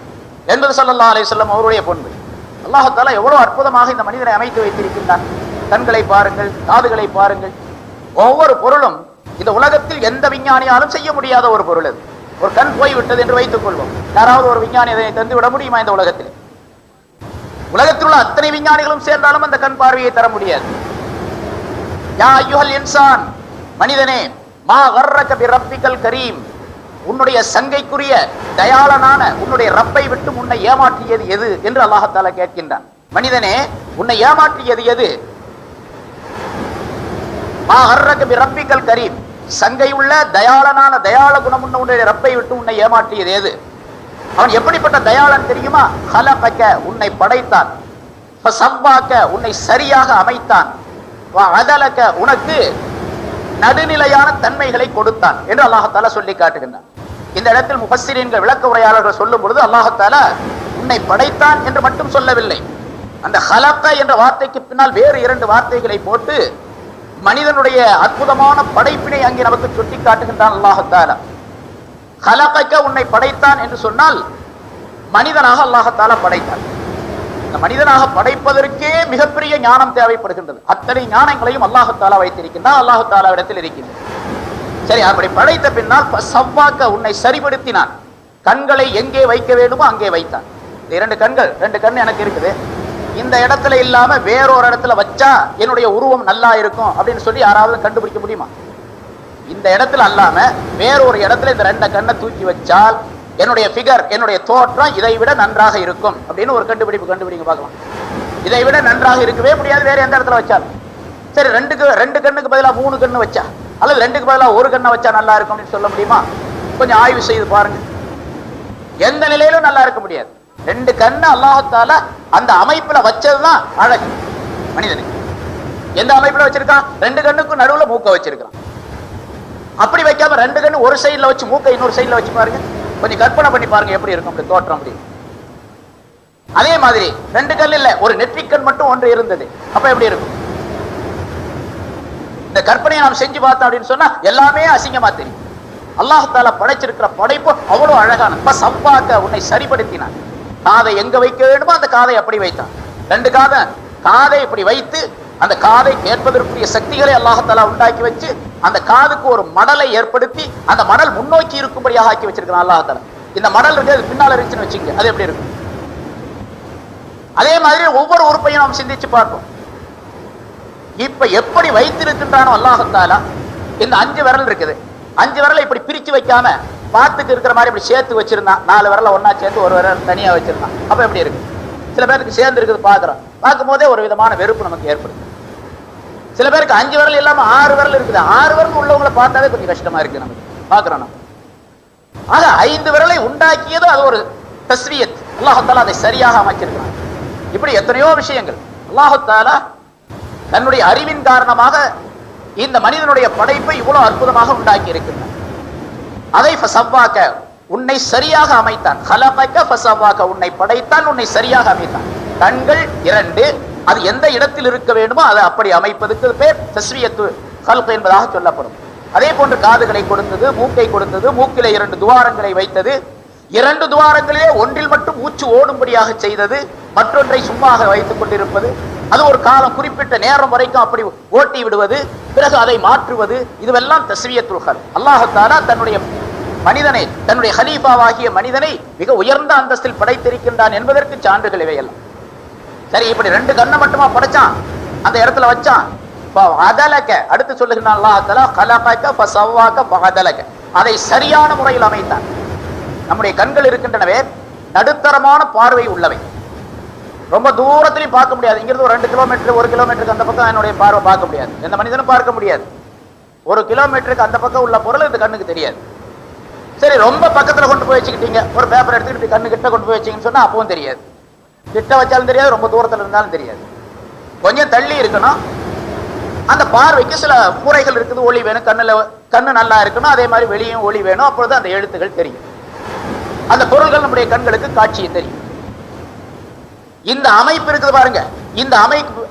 என்பது ஸல்லல்லாஹு அலைஹி வஸல்லம் அவருடைய பண்பு. அல்லாஹு தஆலா எவ்வளவு அற்புதமாக இந்த மனிதனை அமைத்து வைத்திருக்கின்றான். கண்களை பாருங்கள், காதுகளை பாருங்கள். ஒவ்வொரு பொருளும் இந்த உலகத்தில் எந்த விஞ்ஞானியாலும் செய்ய முடியாத ஒரு பொருள் அது. ஒரு கண் போய்விட்டது என்று வைத்துக் கொள்வோம், யாராவது ஒரு விஞ்ஞானி அதை தந்து விட முடியுமா? இந்த உலகத்தில் உள்ள அத்தனை விஞ்ஞானிகளும் சேர்ந்தாலும் அந்த கண் பார்வையை தர முடியாது. யா அய்யுஹல் இன்சான், மனிதனே, மா கர்ரக பிரப்பிக்கல் கரீம், உன்னுடைய சங்கைக்குரிய தயாளனான உன்னுடைய ரப்பை விட்டு உன்னை ஏமாற்றியது எது என்று அல்லாஹ் தஆலா கேட்கின்றான். மனிதனே, உன்னை ஏமாற்றியது எது? மா கர்ரக பிரப்பிக்கல் கரீம், சங்கை உள்ள தயாளனான தயாள குணம் உன்னுடைய ரப்பை விட்டு உன்னை ஏமாற்றியது எது? அவன் எப்படிப்பட்ட தயாளன் தெரியுமா? ஹலகக, உன்னை படைத்தான். ஃபஸவ்வாக, உன்னை சரியாக அமைத்தான். வஅதலக, உனக்கு நடுநிலையான தன்மைகளை கொடுத்தான் என்று அல்லாஹ் தஆலா சொல்லி காட்டுகின்றான். இந்த இடத்தில் முஃபஸ்ஸிரீன்கள், விளக்க உரையாளர்கள் சொல்லும் பொழுது அல்லாஹ் தஆலா உன்னை படைத்தான் என்று மட்டும் சொல்லவில்லை. அந்த ஹலக என்ற வார்த்தைக்கு பின்னால் வேறு இரண்டு வார்த்தைகளை போட்டு மனிதனுடைய அற்புதமான படைப்பினை அங்கே நமக்கு சுட்டி காட்டுகின்றான் அல்லாஹ் தஆலா. ஹலகக, உன்னை படைத்தான் என்று சொன்னால் மனிதனாக அல்லாஹ் தஆலா படைத்தான். இந்த மனிதனாக படைப்பதற்கே மிகப்பெரிய ஞானம் தேவைப்படுகின்றது. அத்தனை ஞானங்களையும் அல்லாஹ் தஆலா வைத்திருக்கின்றான், அல்லாஹ் தஆலா இடத்தில் இருக்கின்றது. சரி, அப்படி படைத்த பின்னால் ஃபஸவ்வாக, உன்னை சரிபடுத்தினான். கண்களை எங்கே வைக்க வேண்டுமோ அங்கே வைத்தான். இரண்டு கண்கள், ரெண்டு கண் எனக்கு இருக்குது, இந்த இடத்துல இல்லாம வேறொரு இடத்துல வச்சா என்னுடைய உருவம் நல்லா இருக்கும் அப்படின்னு சொல்லி யாராவது கண்டுபிடிக்க முடியுமா? இந்த இடத்துல அல்லாம வேறொரு இடத்துல இந்த ரெண்டு கண்ணை தூக்கி வச்சால் என்னுடைய ஃபிகர், என்னுடைய தோற்றம் இதை விட நன்றாக இருக்கும் அப்படின்னு ஒரு கண்டுபிடிங்க பார்க்கலாம். இதை விட நன்றாக இருக்கவே முடியாது வேற எந்த இடத்துல வச்சாலும். சரி, ரெண்டு கண்ணுக்கு பதிலாக 3 கண்ணு வச்சா, அல்லது 2க்கு பதிலாக 1 கண்ணை வச்சா நல்லா இருக்கும் அப்படின்னு சொல்ல முடியுமா? கொஞ்சம் ஆய்வு செய்து பாருங்க. எந்த நிலையிலும் நல்லா இருக்க முடியாது. 2 கண்ணு அல்லாஹ் தஆலா அந்த அமைப்புல வச்சதுதான் அழகு மனிதனுக்கு. எந்த அமைப்புல வச்சிருக்கான்? 2 கண்ணுக்கும் நடுவுல மூக்க வச்சிருக்கான். அப்படி வைக்காம 2 கண்ணு ஒரு சைடுல வச்சு மூக்கை இன்னொரு சைடுல வச்சு பாருங்க, கொஞ்சம் கற்பனை பண்ணி பாருங்க எப்படி இருக்கும் அப்படி தோற்றம். அப்படி அதே மாதிரி 2 கண் இல்ல, ஒரு நெற்றிக்கண் மட்டும் ஒன்று இருந்தது, அப்ப எப்படி இருக்கும்? இந்த கற்பனையை நாம் செஞ்சு பார்த்தோம் அப்படின்னு சொன்னா எல்லாமே அசிங்கமா தெரியும். அல்லாஹ் தஆலா படைச்சிருக்கிற படைப்பு அவ்வளவு அழகான. ஃபஸவ்வாக, உன்னை சரிபடுத்தினான். காதை எங்க வைக்க வேண்டுமோ அந்த காதை அப்படி வைத்தான். 2 காதை இப்படி வைத்து அந்த காதை கேட்பதற்குரிய சக்திகளை அல்லாஹ் தஆலா உண்டாக்கி வச்சு அந்த காதுக்கு ஒரு மடலை ஏற்படுத்தி அந்த மடல் முன்னோக்கி இருக்கும்படியாக ஆக்கி வச்சிருக்கிறான் அல்லாஹ் தஆலா. இந்த மடல் இருக்கு, பின்னால இருந்துச்சுன்னு வச்சுங்க, அது எப்படி இருக்கும்? அதே மாதிரி ஒவ்வொரு உறுப்பையும் நாம் சிந்திச்சு பார்ப்போம். இப்ப எப்படி வைத்திருக்கின்றானோ அல்லாஹ் தஆலா, இந்த 5 விரல் இருக்குது, 5 விரலை இப்படி பிரிச்சு வைக்காம பாத்துக்கு இருக்கிற மாதிரி இப்படி சேர்த்து வச்சிருந்தான். 4 விரல ஒன்னா சேர்த்து ஒரு விரல் தனியா வச்சிருந்தான். அப்ப எப்படி இருக்கு? சில பேருக்கு சேர்ந்து இருக்குது பார்க்கிறோம், பார்க்கும் போதே ஒரு விதமான வெறுப்பு நமக்கு ஏற்படுது. சில பேருக்கு 5 விரல் இல்லாம 6 விரல் இருக்குது. 6 விரல் உள்ளவங்களை பார்த்தாவே கொஞ்சம் கஷ்டமா இருக்கு நமக்கு, பார்க்கிறோம் நம்ம. ஆக 5 விரலை உண்டாக்கியது அது ஒரு தஸ்வியத். அல்லாஹ் தஆலா அதை சரியாக அமைச்சிருக்கிறான். இப்படி எத்தனையோ விஷயங்கள் அல்லாஹ் தஆலா தன்னுடைய அறிவின் காரணமாக இந்த மனிதனுடைய படைப்பை இவ்வளவு அற்புதமாக உண்டாக்கி இருக்கின்றான். அதை ஃபஸவ்வாக, உன்னை சரியாக அமைத்தான். ஹலகக ஃபஸவ்வாக, உன்னை படைத்தான், உன்னை சரியாக அமைத்தான். கண்கள் 2, அது எந்த இடத்தில் இருக்க வேண்டுமோ அதை அப்படி அமைப்பதற்கு பேர் தஸ்வியத்து ஹல்க் என்பதாக சொல்லப்படும். அதே போன்று காதுகளை கொடுத்தது, மூக்கை கொடுத்தது, மூக்கிலே 2 துவாரங்களை வைத்தது, 2 துவாரங்களிலே ஒன்றில் மட்டும் மூச்சு ஓடும்படியாக செய்தது, மற்றொன்றை சும்மாக வைத்துக் கொண்டிருப்பது, அது ஒரு காலம் குறிப்பிட்ட நேரம் வரைக்கும் அப்படி ஓட்டி விடுவது, பிறகு அதை மாற்றுவது, இதுவெல்லாம் தஸ்வியத்துல் ஹல்க். அல்லாஹ் தஆலா தன்னுடைய மனிதனை, தன்னுடைய ஹலீஃபாவாகிய மனிதனை மிக உயர்ந்த அந்தஸ்தில் படைத்திருக்கின்றான் என்பதற்கு சான்றுகள் இவையெல்லாம். சரி, இப்படி 2 கண்ணை மட்டுமா படைச்சான், அந்த இடத்துல வச்சான். அடுத்து சொல்லுகிறான் அல்லாஹ் தஆலா கலகக ஃபஸவ்வாக ஃபஅதலக, அதை சரியான முறையில் அமைத்தான். நம்முடைய கண்கள் இருக்கின்றனவே நடுத்தரமான பார்வை உள்ளவை, ரொம்ப தூரத்திலையும் பார்க்க முடியாது. இங்கிருந்து ஒரு 2 கிலோமீட்டர் 1 கிலோமீட்டருக்கு அந்த பக்கம் என்னுடைய பார்வை பார்க்க முடியாது, எந்த மனிதனும் பார்க்க முடியாது. 1 கிலோமீட்டருக்கு அந்த பக்கம் உள்ள பொருள் இந்த கண்ணுக்கு தெரியாது. சரி, ரொம்ப பக்கத்துல கொண்டு போய் வச்சுக்கிட்டீங்க, ஒரு பேப்பர் எடுத்துக்கிட்டு கண்ணு கிட்ட கொண்டு போய் வச்சீங்கன்னு சொன்னா அப்பவும் தெரியாது. கிட்ட வச்சாலும் தெரியாது, ரொம்ப தூரத்துல இருந்தாலும் தெரியாது. கொஞ்சம் தள்ளி இருக்கணும். அந்த பார்வைக்கு சில முறைகள் இருக்குது. ஒளி வேணும், கண்ணு நல்லா இருக்கணும், அதே மாதிரி வெளியும் ஒளி வேணும், அப்பொழுது அந்த எழுத்துகள் தெரியும், அந்த பொருள்கள் நம்முடைய கண்களுக்கு காட்சியை தெரியும். இந்த அமைப்பு இருக்குது பாருங்க, இந்த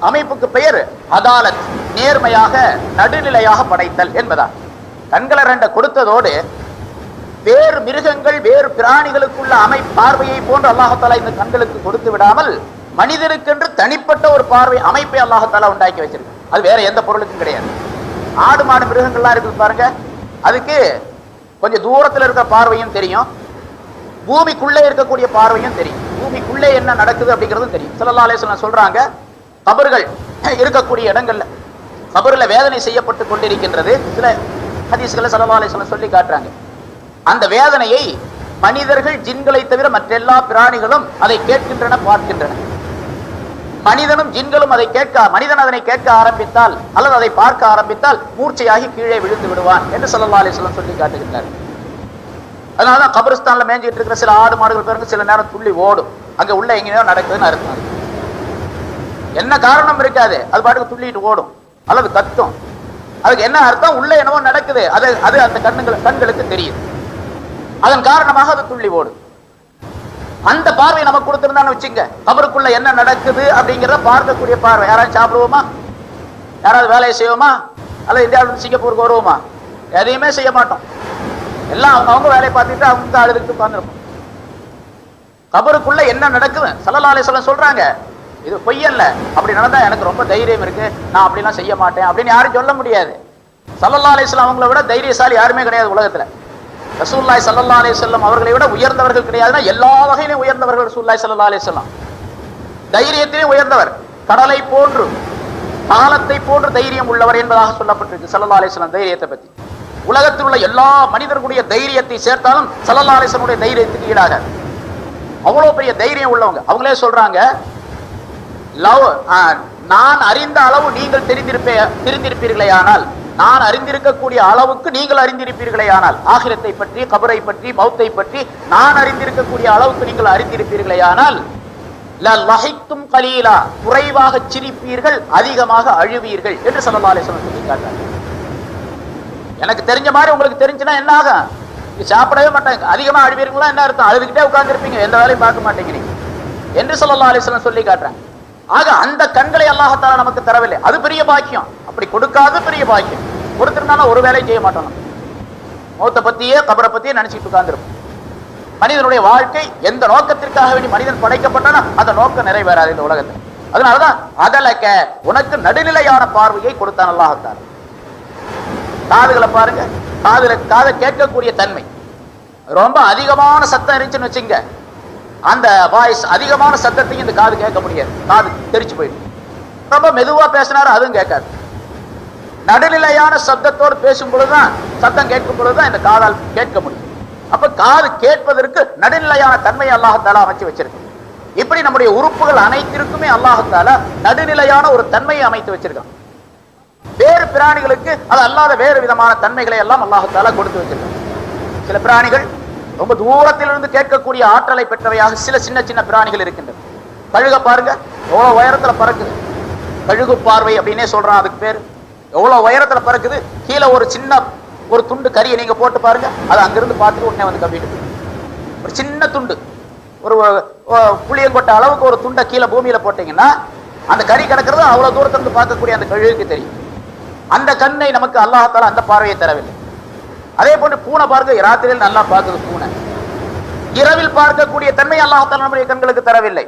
அமைப்புக்கு பெயர் அதாலத், நேர்மையாக நடுநிலையாக படைத்தல் என்பதா. கண்களை 2 கொடுத்ததோடு வேறு மிருகங்கள் வேறு பிராணிகளுக்குள்ள பார்வையை போன்று அல்லாஹ் தஆலா இந்த கண்களுக்கு கொடுத்து விடாமல் மனிதனுக்கென்று தனிப்பட்ட ஒரு பார்வை அமைப்பை அல்லாஹ் தஆலா உண்டாக்கி வச்சிருக்கு. அது வேற எந்த பொருளுக்கும் கிடையாது. ஆடு மாடு மிருகங்கள்லாம் இருக்குது பாருங்க, அதுக்கு கொஞ்சம் தூரத்தில் இருக்கிற பார்வையும் தெரியும், பூமிக்குள்ளே இருக்கக்கூடிய பார்வையும் தெரியும், பூமிக்குள்ளே என்ன நடக்குது அப்படிங்கிறதும் தெரியும். ஸல்லல்லாஹு அலைஹி வஸல்லம் சொல்றாங்க, கபர்கள் இருக்கக்கூடிய இடங்கள்ல கபர்ல வேதனை செய்யப்பட்டு கொண்டிருக்கின்றது. சில ஹதீஸ்களை ஸல்லல்லாஹு அலைஹி வஸல்லம் சொல்லி காட்டுறாங்க. அந்த வேதனையை மனிதர்கள் ஜின்களை தவிர மற்ற எல்லா பிராணிகளும் அதை கேட்கின்றன, பார்க்கின்றன. மனிதனும் ஜின்களும் அதை மனிதன் அதனை கேட்க ஆரம்பித்தால் அல்லது அதை பார்க்க ஆரம்பித்தால் மூர்ச்சையாகி கீழே விழுந்து விடுவான் என்று ஸல்லல்லாஹு அலைஹி வஸல்லம் சொல்லி காட்டுகின்றார். அதனாலதான் கபரிஸ்தான்ல மேஞ்சிட்டு இருக்கிற சில ஆடு மாடுகள் பாருங்க, சில நேரம் துள்ளி ஓடும், அங்க உள்ள எங்கேயோ நடக்குதுன்னு அர்த்தம். என்ன காரணம் இருக்காது, அது பாட்டுக்கு துள்ளிட்டு ஓடும் அல்லது கத்தும். அதுக்கு என்ன அர்த்தம், உள்ள என்னவோ நடக்குது, அது அந்த கண்களுக்கு தெரியுது, அதன் காரணமாக அது துள்ளி ஓடும். அந்த பார்வை நமக்கு கொடுத்திருந்தான்னு வச்சுங்க, கபருக்குள்ள என்ன நடக்குது அப்படிங்கிறத பார்க்கக்கூடிய பார்வை. யாராவது சாப்பிடுவோமா, யாராவது வேலையை செய்வோமா, அல்லது இந்தியாவிலிருந்து சிங்கப்பூருக்கு வருவோமா, எதையுமே செய்ய மாட்டோம். எல்லாம் அவங்க வேலையை பார்த்துட்டு அவங்க அழுதுட்டு உட்கார்ந்துருப்போம். கபருக்குள்ள என்ன நடக்குது ஸல்லல்லாஹு அலைஹி வஸல்லம் சொல்றாங்க, இது பொய்யல்ல, அப்படி நடந்தா எனக்கு ரொம்ப தைரியம் இருக்கு, நான் அப்படிலாம் செய்ய மாட்டேன் அப்படின்னு யாரும் சொல்ல முடியாது. ஸல்லல்லாஹு அலைஹி வஸல்லம் அவங்களை விட தைரியசாலி யாருமே கிடையாது உலகத்துல. ரசூலுல்லாஹி ஸல்லல்லாஹு அலைஹி வஸல்லம் அவர்களை விட உயர்ந்தவர்கள் கிடையாதுன்னா எல்லா வகையிலும் உயர்ந்தவர்கள் ரசூலுல்லாஹி ஸல்லல்லாஹு அலைஹி வஸல்லம். தைரியத்திலே உயர்ந்தவர், கடலை போன்று காலத்தை போன்று தைரியம் உள்ளவர் என்பதாக சொல்லப்பட்டிருக்கு ஸல்லல்லாஹு அலைஹி வஸல்லம் தைரியத்தை பத்தி. உலகத்தில் உள்ள எல்லா மனிதர்களுடைய தைரியத்தை சேர்த்தாலும் ஸல்லல்லாஹு அலைஹி வஸல்லம் தைரியத்துக்கு ஈடாக அவ்வளவு பெரிய தைரியம் உள்ளவங்க. அவங்களே சொல்றாங்க, நான் அறிந்த அளவு நீங்கள் தெரிந்திருப்பீர்களே ஆனால், நான் அறிந்திருக்கக்கூடிய அளவுக்கு நீங்கள் அறிந்திருப்பீர்களே ஆனால், ஆகிரத்தை பற்றி கபரை பற்றி மௌத்தை பற்றி நான் அறிந்திருக்கக்கூடிய அளவுக்கு நீங்கள் அறிந்திருப்பீர்களே ஆனால், லஹிக்தும் கலீலா, குறைவாக சிரிப்பீர்கள், அதிகமாக அழுவீர்கள் என்று ஸல்லல்லாஹு அலைஹி வஸல்லம் சொல்லி காட்டாங்க. எனக்கு தெரிஞ்ச மாதிரி உங்களுக்கு தெரிஞ்சுன்னா என்ன ஆகும், சாப்பிடவே மாட்டாங்க, அதிகமா அழுவீர்களா என்ன அர்த்தம், அழுதுகிட்டே உட்கார்ந்துருப்பீங்க, எந்த வேலையும் பார்க்க மாட்டேங்கிறீங்க என்று ஸல்லல்லாஹு அலைஹி வஸல்லம் சொல்லி காட்டுறாங்க. ஆக அந்த கண்களை அல்லாஹ் தஆலா நமக்கு தரவில்லை, அது பெரிய பாக்கியம். அப்படி கொடுக்காத பெரிய பாக்கியம். கொடுத்திருந்தாலும் ஒரு வேலையும் செய்ய மாட்டோம், மௌத்தை பத்தியே கபரை பத்தியே நினைச்சிட்டு உட்கார்ந்துருப்போம். மனிதனுடைய வாழ்க்கை எந்த நோக்கத்திற்காக வேண்டி மனிதன் படைக்கப்பட்டானோ அந்த நோக்கம் நிறைவேறாது இந்த உலகத்தில். அதனாலதான் அதலக்க, உனக்கு நடுநிலையான பார்வையை கொடுத்தான் அல்லாஹ் தஆலா. காதுகளை பாருங்க, காதை கேட்கக்கூடிய தன்மை. ரொம்ப அதிகமான சத்தம் இருந்துச்சுன்னு வச்சுங்க, அந்த வாய்ஸ் அதிகமான சத்தத்தையும் இந்த காது கேட்க முடியாது, காது தெரிச்சு போயிடும். ரொம்ப மெதுவா பேசினாரு அதுவும் கேட்காது. நடுநிலையான சப்தத்தோடு பேசும் பொழுதுதான், சத்தம் கேட்கும் பொழுதுதான் இந்த காதால் கேட்க முடியும். அப்ப காது கேட்பதற்கு நடுநிலையான தன்மையை அல்லாஹ் தஆலா அமைச்சு வச்சிருக்கு. இப்படி நம்முடைய உறுப்புகள் அனைத்திற்குமே அல்லாஹ் தஆலா நடுநிலையான ஒரு தன்மையை அமைத்து வச்சிருக்கான். வேறு பிராணிகளுக்கு அது அல்லாத வேறு விதமான தன்மைகளை எல்லாம் அல்லாஹ் தஆலா கொடுத்து வச்சிருக்கான். சில பிராணிகள் ரொம்ப தூரத்திலிருந்து கேட்கக்கூடிய ஆற்றலை பெற்றவையாக சில சின்ன சின்ன பிராணிகள் இருக்கின்றன. கழுக பாருங்க, எவ்வளவு உயரத்துல பறக்குது, கழுகு பார்வை அப்படின்னே சொல்றான் அதுக்கு பேரு. எவ்வளவு உயரத்துல பறக்குது, கீழே ஒரு துண்டு கறியை நீங்க போட்டு பாருங்க, அது அங்கிருந்து பார்த்துட்டு உடனே வந்து கவிட்டு போயிடும். ஒரு சின்ன துண்டு, ஒரு புளியங்கொட்டை அளவுக்கு ஒரு துண்டை கீழே பூமியில போட்டீங்கன்னா அந்த கறி கிடக்கிறது அவ்வளவு தூரத்துல இருந்து பார்க்கக்கூடிய அந்த கழுகுக்கு தெரியும். அந்த கண்ணை நமக்கு அல்லாஹ் தஆலா அந்த பார்வையை தரவில்லை. அதே போன்று பூனை பாருங்க, ராத்திரியில் நல்லா பார்க்குது பூனை. இரவில் பார்க்கக்கூடிய தன்மை அல்லாஹ் தஆலா நம்முடைய கண்களுக்கு தரவில்லை.